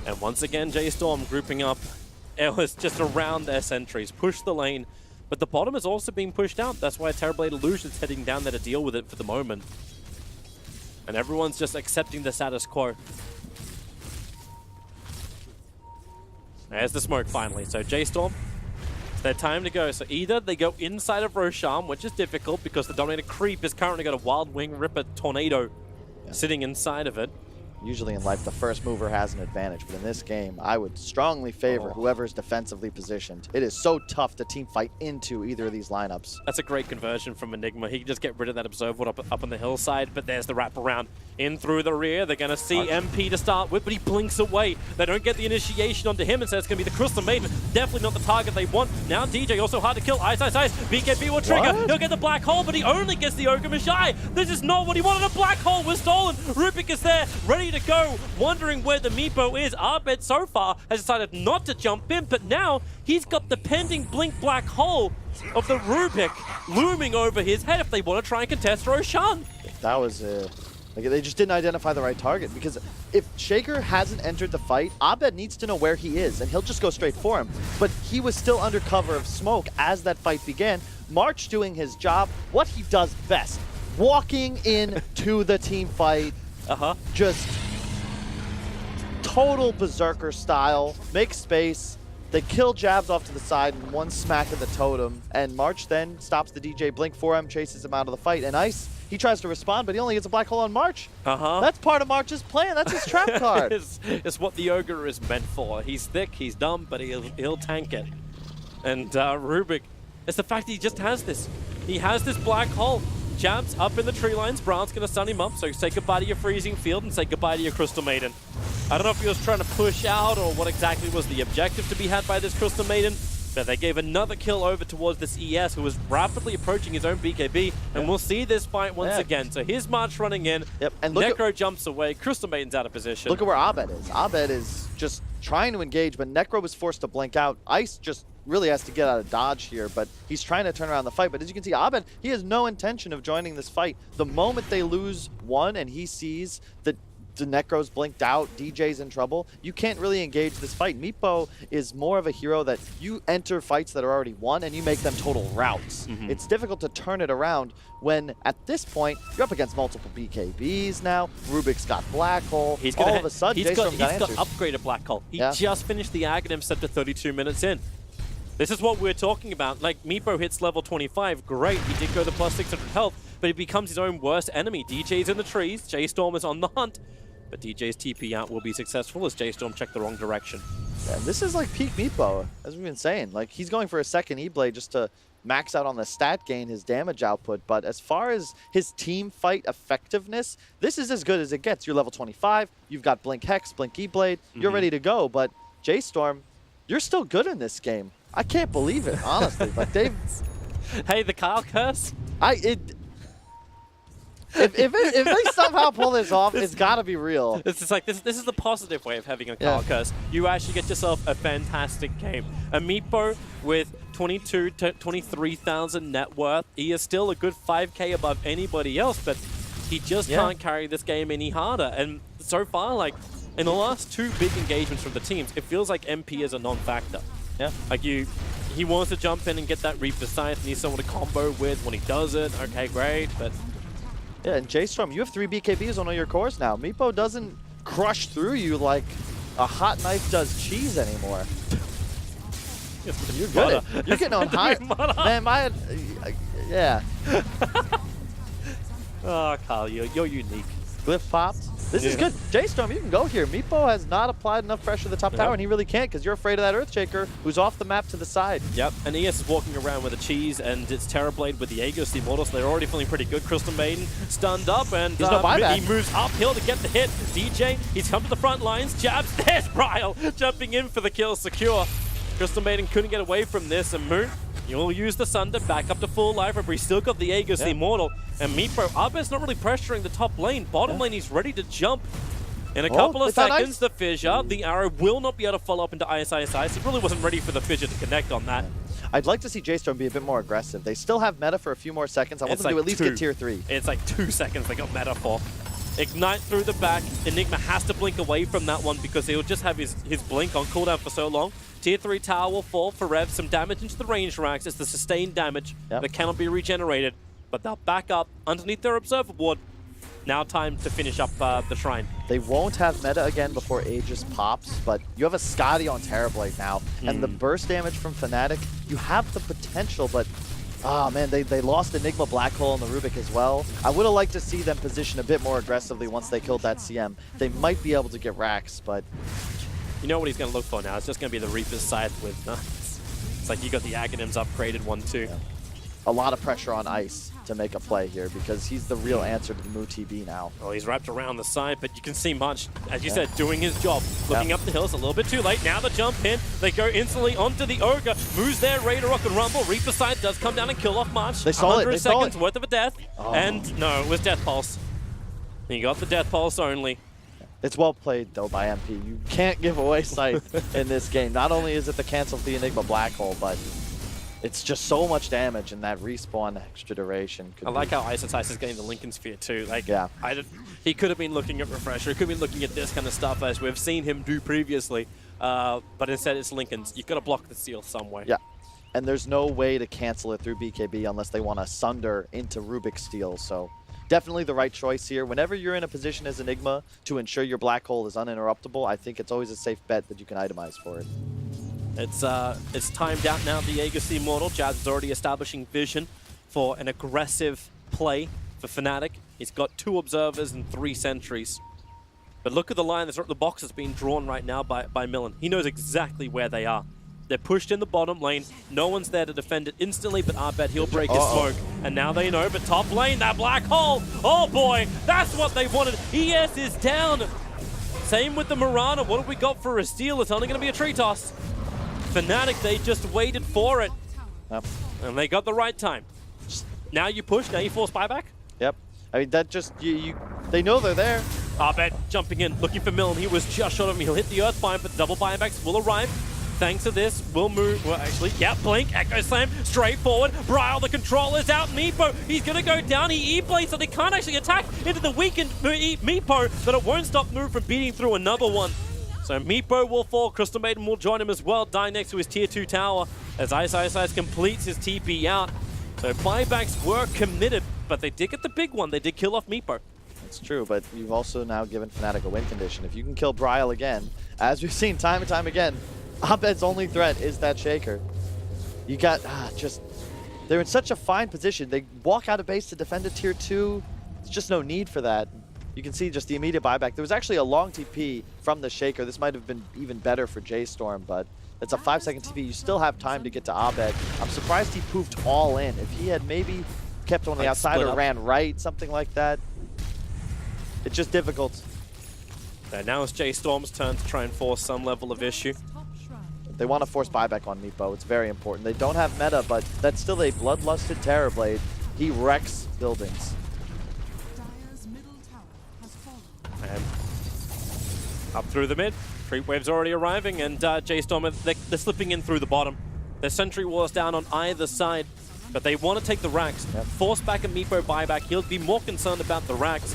And once again, J.STORM grouping up. It was just around their sentries. Push the lane. But the bottom is also being pushed out. That's why Terrorblade Illusion's heading down there to deal with it for the moment. And everyone's just accepting the status quo. There's the smoke finally. So J.STORM, it's their time to go. So either they go inside of Roshan, which is difficult because the Dominator Creep has currently got a Wild Wing Ripper Tornado sitting inside of it. Usually in life, the first mover has an advantage, but in this game, I would strongly favor whoever is defensively positioned. It is so tough to team fight into either of these lineups. That's a great conversion from Enigma. He can just get rid of that Observer up on the hillside, but there's the wraparound in through the rear. They're going to see MP to start with, but he blinks away. They don't get the initiation onto him, and so it's going to be the Crystal Maiden. Definitely not the target they want. Now DJ also hard to kill. Ice, ice, ice. BKB will trigger. What? He'll get the black hole, but he only gets the Ogre Magi. This is not what he wanted. A black hole was stolen. Rubik is there, ready to go, wondering where the Meepo is. Abed so far has decided not to jump in, but now he's got the pending blink black hole of the Rubik looming over his head if they want to try and contest Roshan. That was like they just didn't identify the right target, because if Shaker hasn't entered the fight, Abed needs to know where he is, and he'll just go straight for him. But he was still under cover of smoke as that fight began. March doing his job, what he does best, walking in to the team fight, just total berserker style, make space. They kill jabs off to the side and one smack of the totem, and March then stops the DJ blink for him, chases him out of the fight, and Ice, he tries to respond, but he only gets a black hole on March. That's part of March's plan. That's his trap card. It's what the Ogre is meant for. He's thick, he's dumb, but he'll tank it. And Rubik, it's the fact that he just has this. He has this black hole. Jabs up in the tree lines. Brown's going to stun him up, so say goodbye to your freezing field and say goodbye to your Crystal Maiden. I don't know if he was trying to push out or what exactly was the objective to be had by this Crystal Maiden, but they gave another kill over towards this ES, who was rapidly approaching his own BKB, and we'll see this fight once again. So here's March running in, and Necro jumps away, Crystal Maiden's out of position. Look at where Abed is. Abed is just trying to engage, but Necro was forced to blink out. Ice just really has to get out of dodge here, but he's trying to turn around the fight. But as you can see, Abed, he has no intention of joining this fight. The moment they lose one and he sees that the Necro's blinked out, DJ's in trouble, you can't really engage this fight. Meepo is more of a hero that you enter fights that are already won and you make them total routes. It's difficult to turn it around when, at this point, you're up against multiple BKBs now. Rubik's got Black Hole. All of a sudden, he's got answers. upgraded Black Hole. He just finished the Aghanim step to 32 minutes in. This is what we're talking about. Like, Meepo hits level 25, great. He did go to plus 600 health, but he becomes his own worst enemy. DJ's in the trees, J.STORM is on the hunt, but DJ's TP out will be successful as J.STORM checked the wrong direction. Yeah, this is like peak Meepo, as we've been saying. Like, he's going for a second E-Blade just to max out on the stat gain, his damage output, but as far as his team fight effectiveness, this is as good as it gets. You're level 25, you've got Blink Hex, Blink E-Blade, you're ready to go, but J.STORM, you're still good in this game. I can't believe it, honestly. Like, they've... Hey, the Kyle curse? If they somehow pull this off, it's got to be real. It's just like, this is the positive way of having a Kyle curse. You actually get yourself a fantastic game. A Meepo with 22 to 23,000 net worth. He is still a good 5K above anybody else, but he just can't carry this game any harder. And so far, like, in the last two big engagements from the teams, it feels like MP is a non-factor. Like, he wants to jump in and get that Reaper Scythe, needs someone to combo with. When he does it, okay, great, but... Yeah, and J.STORM, you have 3 BKBs on all your cores now. Meepo doesn't crush through you like a hot knife does cheese anymore. You're good. You're getting on high. Man, yeah. Oh, Kyle, you're unique. Glyph popped. This is good. J.STORM, you can go here. Meepo has not applied enough pressure to the top tower, and he really can't because you're afraid of that Earthshaker who's off the map to the side. Yep, and ES is walking around with a cheese, and it's Terrorblade with the Aegis, the Immortal, so they're already feeling pretty good. Crystal Maiden stunned up, and no buyback. He moves uphill to get the hit. DJ, he's come to the front lines. Jabs, there's Ryle jumping in for the kill secure. Crystal Maiden couldn't get away from this, and Moo, you'll use the Sunder back up to full life, but he's still got the Aegis, the Immortal, and Meepo, Arbet's not really pressuring the top lane. Bottom lane, he's ready to jump. In a couple of seconds, the Fissure, the arrow will not be able to follow up into Ice. He really wasn't ready for the Fissure to connect on that. I'd like to see J.STORM be a bit more aggressive. They still have meta for a few more seconds. I want them to at least get tier 3. It's like 2 seconds they got meta for. Ignite through the back. Enigma has to blink away from that one because he'll just have his blink on cooldown for so long. Tier 3 tower will fall for Rev. Some damage into the range racks. It's the sustained damage that cannot be regenerated. But they'll back up underneath their Observer Ward. Now time to finish up the Shrine. They won't have meta again before Aegis pops, but you have a Scotty on Terrorblade now. And the burst damage from Fnatic, you have the potential, but oh man, they lost Enigma Black Hole in the Rubik as well. I would have liked to see them position a bit more aggressively once they killed that CM. They might be able to get racks, but you know what he's going to look for now? It's just going to be the Reaper's side with it's like you got the Aghanims upgraded 1-2. Yeah. A lot of pressure on Ice to make a play here because he's the real answer to the Moo TB now. Well, he's wrapped around the side, but you can see Much, as you said, doing his job. Looking up the hills a little bit too late. Now the jump in. They go instantly onto the Ogre. Moves there, ready to rock and rumble. Reaper side does come down and kill off Much. They saw 100 it. They saw seconds it. worth of a death. And no, it was Death Pulse. He got the Death Pulse only. It's well played, though, by MP. You can't give away sight in this game. Not only is it the cancel the Enigma Black Hole, but it's just so much damage, and that respawn extra duration. I like how Ice is getting the Lincoln Sphere, too. Like, yeah. He could have been looking at Refresher. He could have been looking at this kind of stuff, as we've seen him do previously. But instead, it's Lincoln's. You've got to block the seal some way. Yeah. And there's no way to cancel it through BKB unless they want to Sunder into Rubik Steel, so definitely the right choice here. Whenever you're in a position as Enigma to ensure your black hole is uninterruptible, I think it's always a safe bet that you can itemize for it. It's timed out now, the Aegis Immortal. Jazz is already establishing vision for an aggressive play for Fnatic. He's got 2 observers and 3 sentries. But look at the line, the box that's being drawn right now by Millen. He knows exactly where they are. They're pushed in the bottom lane. No one's there to defend it instantly, but I bet he'll break his smoke. And now they know, but top lane, that black hole. Oh boy, that's what they wanted. ES is down. Same with the Mirana. What have we got for a steal? It's only going to be a tree toss. Fnatic, they just waited for it. Yep. And they got the right time. Now you push, now you force buyback. Yep. I mean, that just, they know they're there. Arbet jumping in, looking for Millen. He was just short of him. He'll hit the Earth Bind, but the double buybacks will arrive. Thanks to this, we'll move. Well, actually, yeah, blink, Echo Slam, straight forward. Bryle, the controller's out. Meepo, he's going to go down. He E-blades, so they can't actually attack into the weakened Meepo, but it won't stop Move from beating through another one. So Meepo will fall. Crystal Maiden will join him as well, dying next to his tier 2 tower as Ice completes his TP out. So buybacks were committed, but they did get the big one. They did kill off Meepo. That's true, but you've also now given Fnatic a win condition. If you can kill Bryle again, as we've seen time and time again, Abed's only threat is that Shaker. You got, they're in such a fine position. They walk out of base to defend a tier 2. There's just no need for that. You can see just the immediate buyback. There was actually a long TP from the Shaker. This might have been even better for J.STORM, but it's a 5-second TP. You still have time to get to Abed. I'm surprised he poofed all in. If he had maybe kept on the outside or ran right, something like that, it's just difficult. And now it's J.STORM's turn to try and force some level of issue. They want to force buyback on Meepo. It's very important. They don't have meta, but that's still a bloodlusted Terrorblade. He wrecks buildings. And up through the mid, creep wave's already arriving, and J.STORM, they're slipping in through the bottom. Their sentry wall's down on either side, but they want to take the racks. Force back a Meepo buyback. He'll be more concerned about the racks.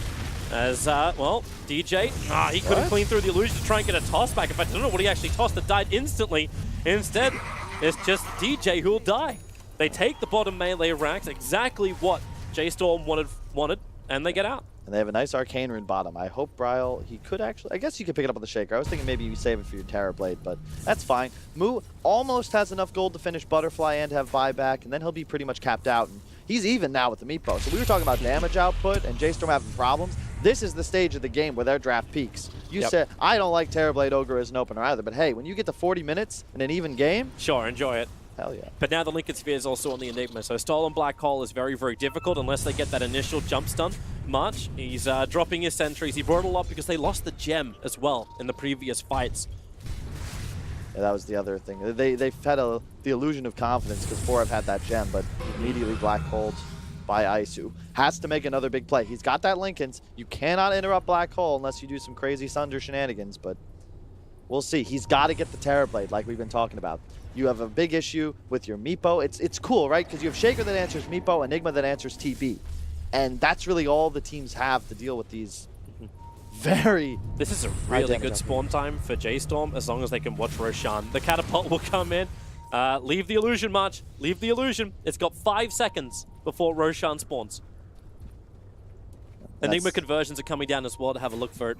As, well, DJ, he couldn't clean through the illusion to try and get a toss back. In fact, I don't know what he actually tossed that died instantly. Instead, it's just DJ who'll die. They take the bottom melee racks, exactly what J.STORM wanted, and they get out. And they have a nice Arcane Rune bottom. I hope Bryle, he could actually, I guess you could pick it up on the Shaker. I was thinking maybe you save it for your Terrorblade, but that's fine. Moo almost has enough gold to finish Butterfly and have buyback, and then he'll be pretty much capped out. And he's even now with the Meepo. So we were talking about damage output and J.STORM having problems. This is the stage of the game where their draft peaks. You said, I don't like Terrorblade Ogre as an opener either, but hey, when you get to 40 minutes in an even game, sure, enjoy it. Hell yeah. But now the Lincoln Sphere is also on the Enigma, so Stolen Black Hole is very, very difficult unless they get that initial jump stun. March, he's dropping his sentries. He brought a lot because they lost the gem as well in the previous fights. Yeah, that was the other thing. They've had the illusion of confidence because 4F had that gem, but immediately black holed by Ice, who has to make another big play. He's got that Linken's. You cannot interrupt black hole unless you do some crazy Sunder shenanigans, but we'll see. He's got to get the Terrorblade like we've been talking about. You have a big issue with your Meepo. It's cool, right? Because you have Shaker that answers Meepo, Enigma that answers TB. And that's really all the teams have to deal with these very... This is a really good spawn time for J.STORM as long as they can watch Roshan. The catapult will come in. Leave the illusion, March. Leave the illusion. It's got 5 seconds before Roshan spawns. Enigma conversions are coming down as well to have a look for it.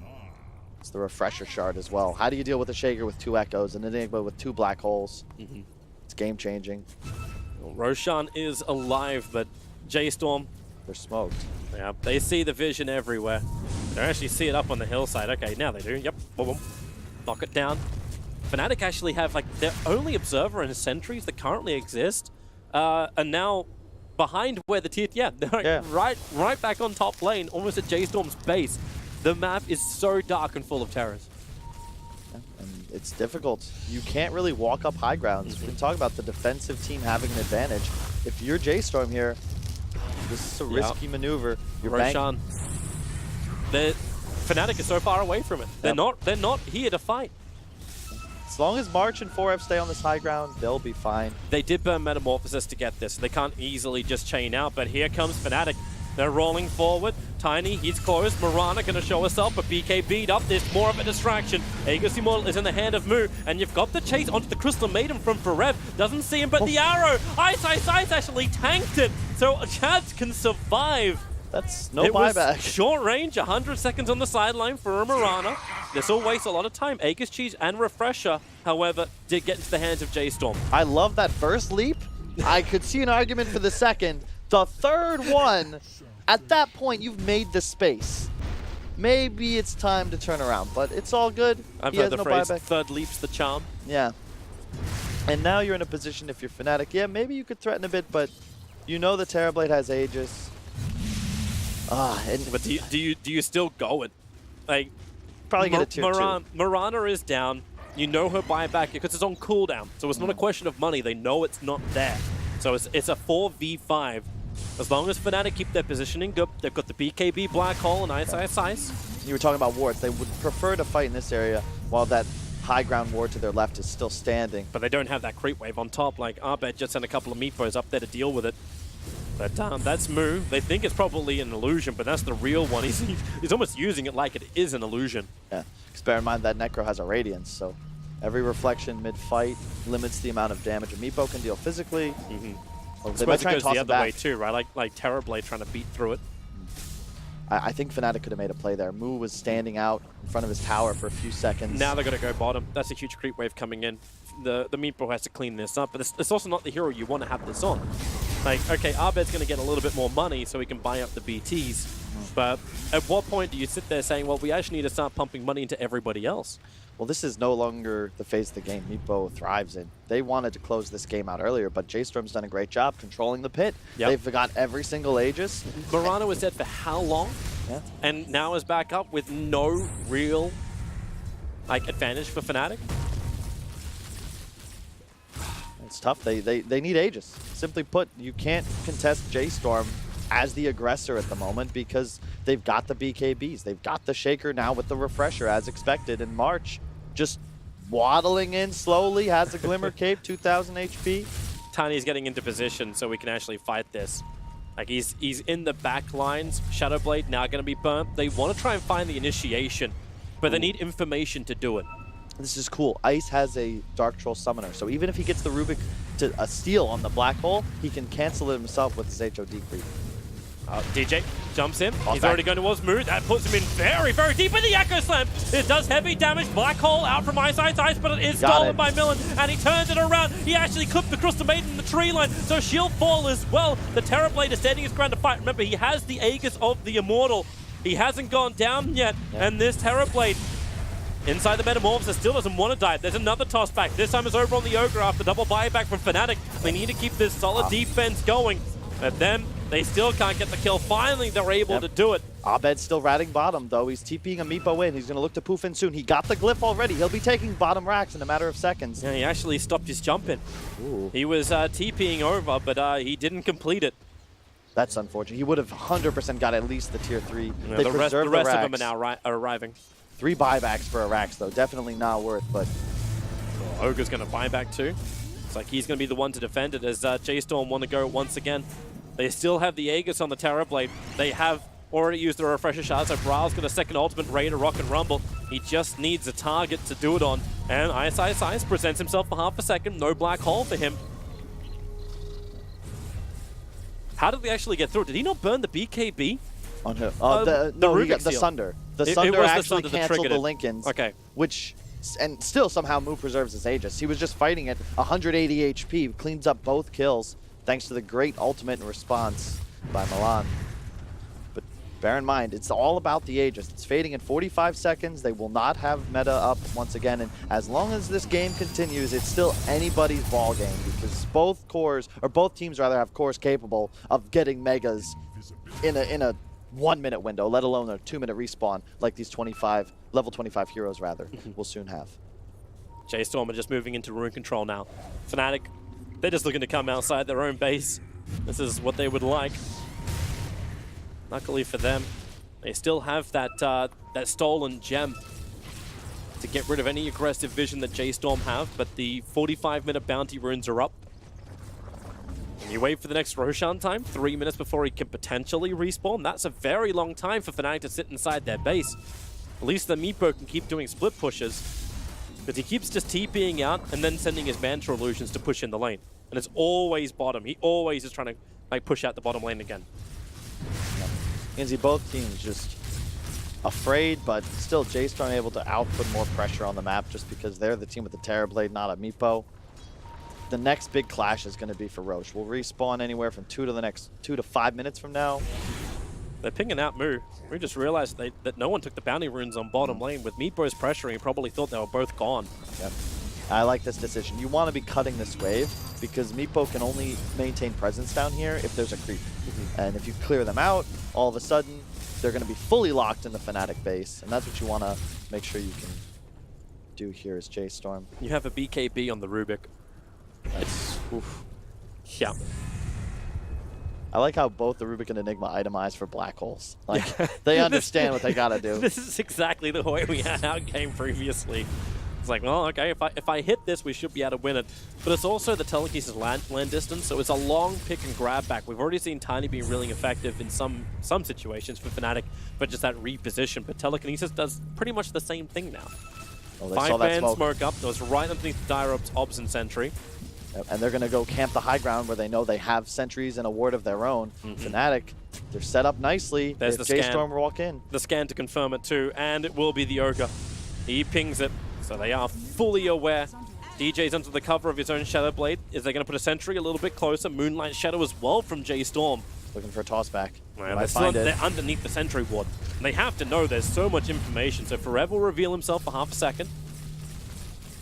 It's the refresher shard as well. How do you deal with a Shaker with 2 echoes and an Enigma with 2 black holes? It's game changing. Well, Roshan is alive, but J.STORM, they're smoked. Yeah, they see the vision everywhere. They actually see it up on the hillside. Okay, now they do. Yep, boom, boom. Knock it down. FNATIC actually have like their only observer and sentries that currently exist, and now behind where the tier, they're right back on top lane, almost at J.STORM's base. The map is so dark and full of terrors. Yeah, and it's difficult. You can't really walk up high grounds. We can talk about the defensive team having an advantage. If you're J.STORM here, this is a risky maneuver. You're Roshan. FNATIC is so far away from it. They're not here to fight. As long as March and 4F stay on this high ground, they'll be fine. They did burn Metamorphosis to get this. They can't easily just chain out, but here comes FNATIC. They're rolling forward. Tiny, he's close. Mirana gonna show herself, but BK beat up. There's more of a distraction. Aegis Immortal is in the hand of Mu, and you've got the chase onto the Crystal Maiden from Forev. Doesn't see him, but the arrow! Ice actually tanked it, so Chad can survive. That's no buyback. Was short range, 100 seconds on the sideline for a Mirana. This will waste a lot of time. Aegis Cheese and Refresher, however, did get into the hands of J.STORM. I love that first leap. I could see an argument for the second. The third one, at that point, you've made the space. Maybe it's time to turn around, but it's all good. I've heard the phrase, third leap's the charm. Yeah. And now you're in a position, if you're FNATIC, yeah, maybe you could threaten a bit, but you know the Terrorblade has Aegis. But do you still go it? Like, probably get a tier 2. Mirana is down. You know her buyback because it's on cooldown, so it's not a question of money. They know it's not there. So it's a 4v5. As long as FNATIC keep their positioning good, they've got the BKB Black Hole and Ice. You were talking about wards. They would prefer to fight in this area while that high ground ward to their left is still standing. But they don't have that creep wave on top. Like, Arbet just sent a couple of Meepos up there to deal with it. But that's Mu. They think it's probably an illusion, but that's the real one. He's almost using it like it is an illusion. Yeah, because bear in mind that Necro has a Radiance, so every reflection mid-fight limits the amount of damage a Meepo can deal physically. I suppose it goes the other way too, right? Like Terrorblade trying to beat through it. I think FNATIC could have made a play there. Mu was standing out in front of his tower for a few seconds. Now they're going to go bottom. That's a huge creep wave coming in. The Meepo has to clean this up, but it's also not the hero you want to have this on. Like, okay, Arbet's going to get a little bit more money so he can buy up the BTs. But at what point do you sit there saying, well, we actually need to start pumping money into everybody else? Well, this is no longer the phase of the game Meepo thrives in. They wanted to close this game out earlier, but J.STORM's done a great job controlling the pit. They've got every single Aegis. Mirana was dead for how long? Yeah. And now is back up with no real advantage for FNATIC? It's tough. They need Aegis. Simply put, you can't contest J.STORM as the aggressor at the moment because they've got the BKBs. They've got the Shaker now with the Refresher as expected. In March, just waddling in slowly, has a Glimmer Cape, 2,000 HP. Tiny's getting into position so we can actually fight this. Like, he's in the back lines. Shadowblade now going to be burnt. They want to try and find the initiation, but they need information to do it. This is cool. Ice has a Dark Troll Summoner, so even if he gets the Rubik to a steal on the Black Hole, he can cancel it himself with his HOD creep. DJ jumps in. He's already going towards Mu. That puts him in very, very deep in the Echo Slam. It does heavy damage. Black Hole out from Ice, but it is stolen by Millen, and he turns it around. He actually clipped the Crystal Maiden in the tree line, so she'll fall as well. The Terrorblade is standing his ground to fight. Remember, he has the Aegis of the Immortal. He hasn't gone down yet, and this Terrorblade inside the Metamorphosis still doesn't want to die. There's another toss back. This time it's over on the Ogre after double buyback from FNATIC. They need to keep this solid defense going. But then they still can't get the kill. Finally, they're able to do it. Abed's still ratting bottom, though. He's TPing a Meepo in. He's going to look to poof in soon. He got the glyph already. He'll be taking bottom racks in a matter of seconds. Yeah, he actually stopped his jumping. Ooh. He was TPing over, but he didn't complete it. That's unfortunate. He would have 100% got at least the tier 3. Yeah, They the rest preserve of the them are racks. now arriving. 3 buybacks for a racks, though. Definitely not worth, but... Oh, Ogre's going to buy back too. It's like he's going to be the one to defend it as J.STORM want to go once again. They still have the Aegis on the Terrorblade. They have already used the refresher shard, so Braal's got a second ultimate ready to rock and rumble. He just needs a target to do it on. And Ice presents himself for half a second. No black hole for him. How did we actually get through? Did he not burn the BKB? On who? The he got the seal. Sunder. The It Sunder was the actually Sunder that canceled triggered the it. Lincolns. Okay. Which, and still somehow Mu preserves his Aegis. He was just fighting at 180 HP, cleans up both kills, thanks to the great ultimate and response by Milan. But bear in mind, it's all about the Aegis. It's fading in 45 seconds. They will not have meta up once again. And as long as this game continues, it's still anybody's ball game because both cores, or both teams rather, have cores capable of getting megas in a 1 minute window, let alone a 2-minute respawn like these level 25 heroes rather will soon have. J.STORM are just moving into rune control now. FNATIC, they're just looking to come outside their own base. This is what they would like. Luckily for them, they still have that that stolen gem to get rid of any aggressive vision that J.STORM have, but the 45-minute bounty runes are up. And you wait for the next Roshan time, 3 minutes before he can potentially respawn. That's a very long time for FNATIC to sit inside their base. At least the Meepo can keep doing split pushes, because he keeps just TPing out and then sending his Mantra illusions to push in the lane. And it's always bottom. He always is trying to like push out the bottom lane again. You can see both teams just afraid, but still J.STORM able to output more pressure on the map just because they're the team with the Terrorblade, not a Meepo. The next big clash is going to be for Roche. We'll respawn anywhere from 2 to 5 minutes from now. They're pinging out Mu. We just realized that no one took the bounty runes on bottom lane. With Meepo's pressuring, he probably thought they were both gone. Yep. I like this decision. You want to be cutting this wave because Meepo can only maintain presence down here if there's a creep. And if you clear them out, all of a sudden, they're going to be fully locked in the FNATIC base. And that's what you want to make sure you can do here as J.STORM. You have a BKB on the Rubik. That's, oof. Yeah. I like how both the Rubik and Enigma itemize for black holes. Like, they understand what they got to do. This is exactly the way we had our game previously. It's like, well, okay, if I hit this, we should be able to win it. But it's also the telekinesis land distance, so it's a long pick and grab back. We've already seen Tiny being really effective in some situations for FNATIC, but just that reposition. But telekinesis does pretty much the same thing now. Oh, they 5 saw that man smoke. smoke up, goes right underneath the dire obs and sentry. Yep, and they're going to go camp the high ground where they know they have sentries and a ward of their own. FNATIC, they're set up nicely. There's if the scan. J.STORM walk in. The scan to confirm it too, and it will be the Ogre. He pings it, so they are fully aware. DJ's under the cover of his own Shadow Blade. Is they going to put a sentry a little bit closer? Moonlight Shadow as well from J.STORM. Looking for a toss back. Well, they're underneath the sentry ward. And they have to know there's so much information, so Forever will reveal himself for half a second.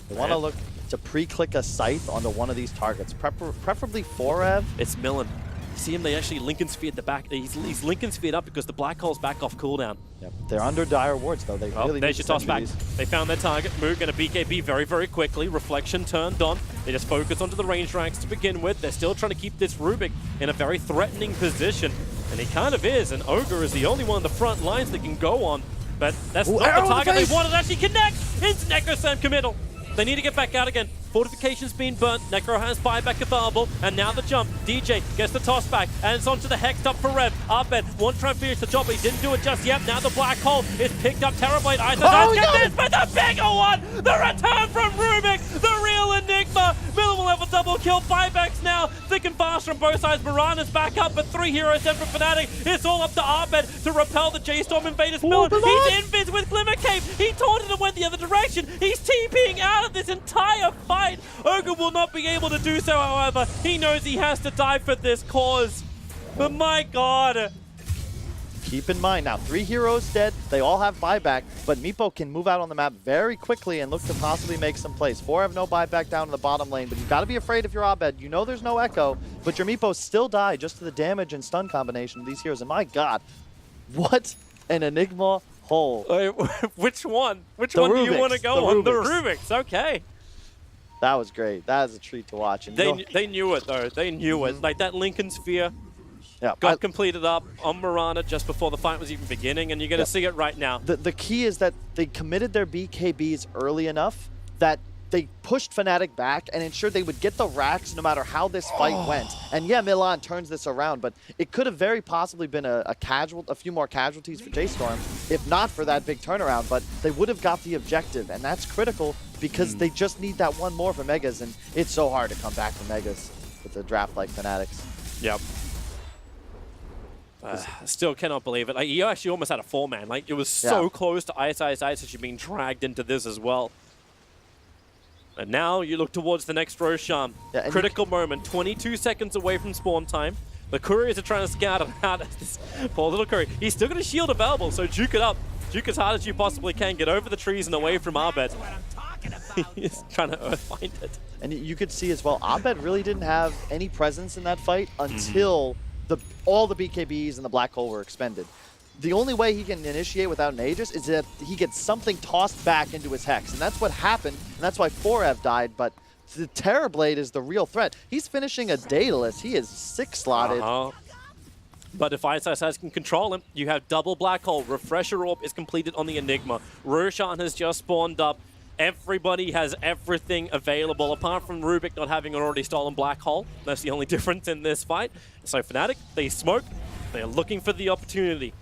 They want to look to pre-click a scythe onto one of these targets, preferably Forev. It's Millen. You see him, they actually Lincoln Sphered the back. He's Lincoln Sphered up because the black hole's back off cooldown. Yep. They're under dire wards though. They really there's need your toss back. sentries. They found their target. Moog going to BKB very, very quickly. Reflection turned on. They just focus onto the range ranks to begin with. They're still trying to keep this Rubik in a very threatening position. And he kind of is. And Ogre is the only one on the front lines that can go on. But that's not the target they wanted to actually connect. Instant Echo Slam committal. They need to get back out again. Fortification's been burnt. Necro has buyback available. And now the jump. DJ gets the toss back. And it's onto the Hexed up for Rev. Abed wants to try and finish the job, but he didn't do it just yet. Now the black hole is picked up. Terrorblade. Get this for the bigger one. The return from Rubik. The real Enigma. Minimal level double kill. Buybacks now. Thick and fast from both sides. Mirana's back up, but 3 heroes sent from FNATIC. It's all up to Abed to repel the J.STORM invaders. Millen. He's invis with Glimmer Cape. He taunted and went the other direction. He's TPing out of this entire fight. Ogre will not be able to do so, however. He knows he has to die for this cause. But my god. Keep in mind, now 3 heroes dead. They all have buyback, but Meepo can move out on the map very quickly and look to possibly make some plays. 4 have no buyback down in the bottom lane, but you've got to be afraid if you're Abed. You know there's no Echo, but your Meepo still die just to the damage and stun combination of these heroes. And my god, what an Enigma hole. Which one? Which The one do you Rubik's, want to go on? The Rubik's. Rubik's, okay. That was great. That was a treat to watch. And They knew it, though. They knew it. Like, that Lincoln Sphere yeah, got completed up on Mirana just before the fight was even beginning, and you're going to see it right now. The key is that they committed their BKBs early enough that they pushed Fnatic back and ensured they would get the racks no matter how this fight went. And yeah, Milan turns this around, but it could have very possibly been a few more casualties for J.STORM if not for that big turnaround, but they would have got the objective, and that's critical because they just need that one more for Megas, and it's so hard to come back from Megas with a draft like Fnatic's. Yep. Still cannot believe it. Like, you actually almost had a 4-man. Like, it was so close to Ice as you're being dragged into this as well. And now you look towards the next Roshan. Yeah, critical moment, 22 seconds away from spawn time. The couriers are trying to scout him out. This poor little courier. He's still got a shield available, so juke it up. Juke as hard as you possibly can. Get over the trees and away from Abed. He's trying to find it. And you could see as well, Abed really didn't have any presence in that fight until all the BKBs and the black hole were expended. The only way he can initiate without an Aegis is that he gets something tossed back into his Hex. And that's what happened, and that's why 4Ev died, but the Terrorblade is the real threat. He's finishing a Daedalus. He is 6-slotted. But if Ice can control him, you have double black hole. Refresher Orb is completed on the Enigma. Roshan has just spawned up. Everybody has everything available, apart from Rubik not having an already stolen black hole. That's the only difference in this fight. So Fnatic, they smoke. They're looking for the opportunity.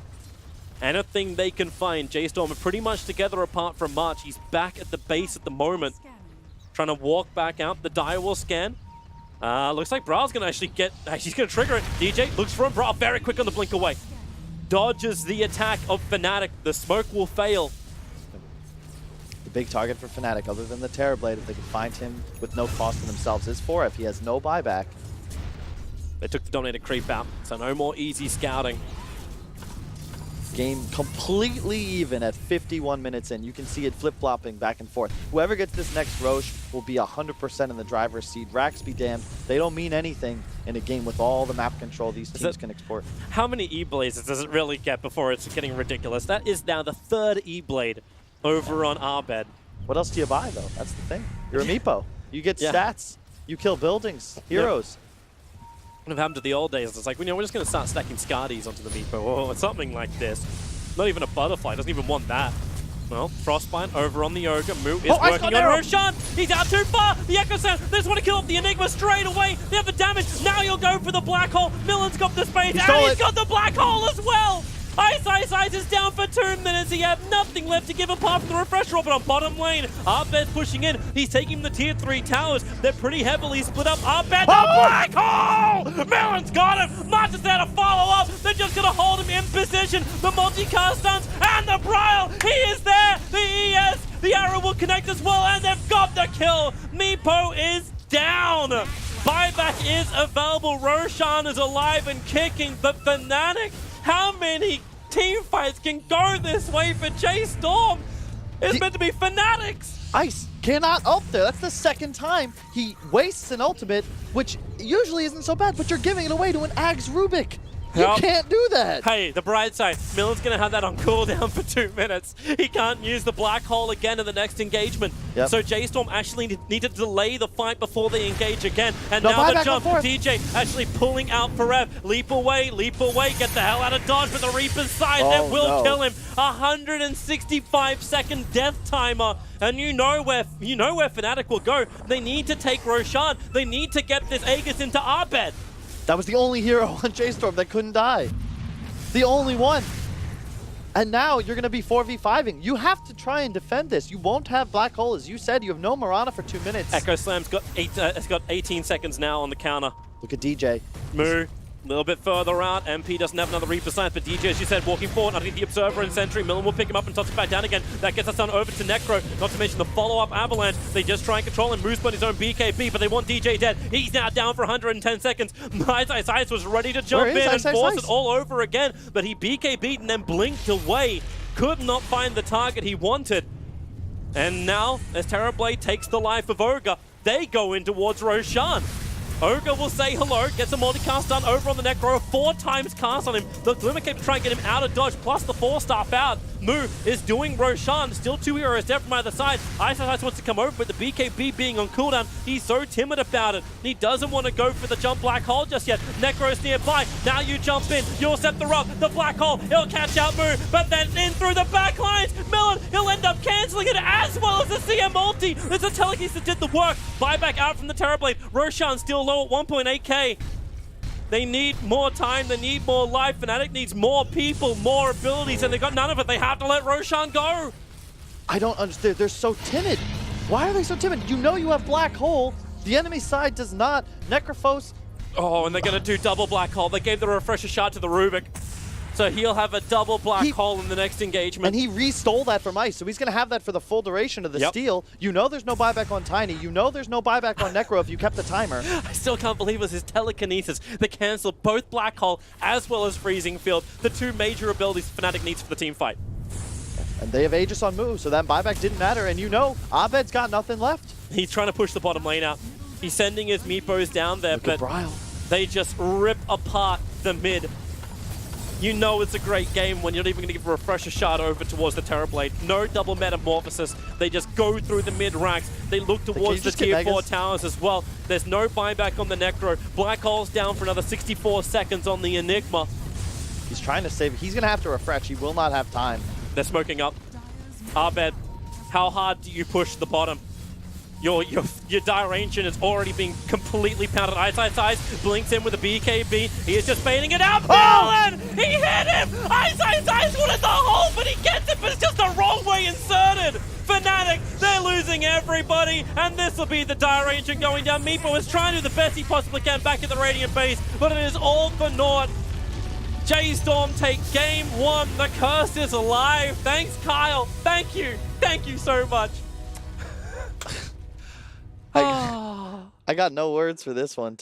Anything they can find. J.STORM are pretty much together apart from March. He's back at the base at the moment. Trying to walk back out. The Dire will scan. Looks like Braal's going to actually get... He's going to trigger it. DJ looks for him. Braal very quick on the blink away. Dodges the attack of Fnatic. The smoke will fail. The big target for Fnatic, other than the Terrorblade, if they can find him with no cost to themselves, is 4F. He has no buyback. They took the Dominator creep out, so no more easy scouting. Game completely even at 51 minutes in. You can see it flip-flopping back and forth. Whoever gets this next Roche will be 100% in the driver's seat. Racks be damned. They don't mean anything in a game with all the map control these teams can export. How many E-Blazes does it really get before it's getting ridiculous? That is now the 3rd E-Blade over on Abed. What else do you buy, though? That's the thing. You're a Meepo. You get stats. You kill buildings, heroes. What happened to the old days? It's like, you know, we're just going to start stacking Scardies onto the Meepo or something like this. Not even a butterfly. Doesn't even want that. Well, Frostbite over on the Ogre. Moo is working on Roshan. He's out too far. The Echo Sound. They just want to kill off the Enigma straight away. They have the damage. Now you'll go for the black hole. Milan's got the space. And he's got the black hole as well. Ice is down for 2 minutes. He had nothing left to give apart from the refresher orbit on bottom lane. Abed's pushing in. He's taking the tier 3 towers. They're pretty heavily split up. Abed, the black hole! Milan's got him. March is there to follow up. They're just going to hold him in position. The multi-cast stunts and the Braille. He is there. The ES. The arrow will connect as well, and they've got the kill. Meepo is down. Buyback is available. Roshan is alive and kicking, but Fnatic, how many team fights can go this way for J.STORM? It's meant to be Fnatic's. Ice cannot ult there. That's the 2nd time he wastes an ultimate, which usually isn't so bad, but you're giving it away to an Ags Rubik. You can't do that. Hey, the bright side, Milan's going to have that on cooldown for 2 minutes. He can't use the black hole again in the next engagement. So J.STORM actually need to delay the fight before they engage again. And now the jump, DJ actually pulling out Forev. Leap away, get the hell out of dodge for the Reaper's side. That will kill him. 165-second death timer. And you know where Fnatic will go. They need to take Roshan. They need to get this Aegis into Abed. That was the only hero on J.STORM that couldn't die. The only one. And now you're going to be 4v5ing. You have to try and defend this. You won't have Black Hole. As you said, you have no Mirana for 2 minutes. Echo Slam's got 18 seconds now on the counter. Look at DJ. Moo. A little bit further out. MP doesn't have another Reaper Science, but DJ, as you said, walking forward underneath the Observer and Sentry. Milan will pick him up and toss it back down again. That gets us down over to Necro. Not to mention the follow-up Avalanche. They just try and control him. Moose on his own BKB, but they want DJ dead. He's now down for 110 seconds. Ice was ready to jump in and force it all over again, but he BKB'd and then blinked away. Could not find the target he wanted. And now, as Terrorblade takes the life of Ogre, they go in towards Roshan. Ogre will say hello, gets a multicast done over on the Necro, 4 times cast on him. The Glimmercape to try and get him out of dodge, plus the 4-star foul. Mu is doing Roshan, still 2 heroes dead from either side. Ice wants to come over, but the BKB being on cooldown, he's so timid about it. He doesn't want to go for the jump black hole just yet. Necro's nearby, now you jump in, you'll set the rock, the black hole, he'll catch out Mu, but then in through the back lines, Millen, he'll end up cancelling it as well as the CM ulti. There's a telekinesis that did the work. Buyback out from the Terrorblade. Roshan still low at 1.8k. They need more time, they need more life. Fnatic needs more people, more abilities, and they got none of it. They have to let Roshan go. I don't understand. They're so timid. Why are they so timid? You know you have Black Hole. The enemy side does not. Necrophos. Oh, and they're going to do double Black Hole. They gave the refresher shot to the Rubik. So he'll have a double Black Hole in the next engagement. And he re-stole that from Ice, so he's going to have that for the full duration of the steal. You know there's no buyback on Tiny. You know there's no buyback on Necro if you kept the timer. I still can't believe it was his telekinesis that canceled both Black Hole as well as Freezing Field, the 2 major abilities Fnatic needs for the team fight. And they have Aegis on move, so that buyback didn't matter. And you know, Abed's got nothing left. He's trying to push the bottom lane out. He's sending his Meepos down there, but they just rip apart the mid. You know it's a great game when you're not even going to give a refresher shot over towards the Terrorblade. No double metamorphosis. They just go through the mid ranks. They look towards the tier 4 towers as well. There's no buyback on the Necro. Black Hole's down for another 64 seconds on the Enigma. He's trying to save. He's going to have to refresh. He will not have time. They're smoking up. Abed, how hard do you push the bottom? Your Dire Ancient is already being completely pounded. Ice blinks in with a BKB. He is just baiting it out. Millen! He hit him! Ice wanted the hole, but he gets it, but it's just the wrong way inserted. Fnatic, they're losing everybody, and this will be the Dire Ancient going down. Meepo is trying to do the best he possibly can back at the Radiant base, but it is all for naught. J.STORM take game 1. The curse is alive. Thanks, Kyle. Thank you. Thank you so much. I got no words for this one.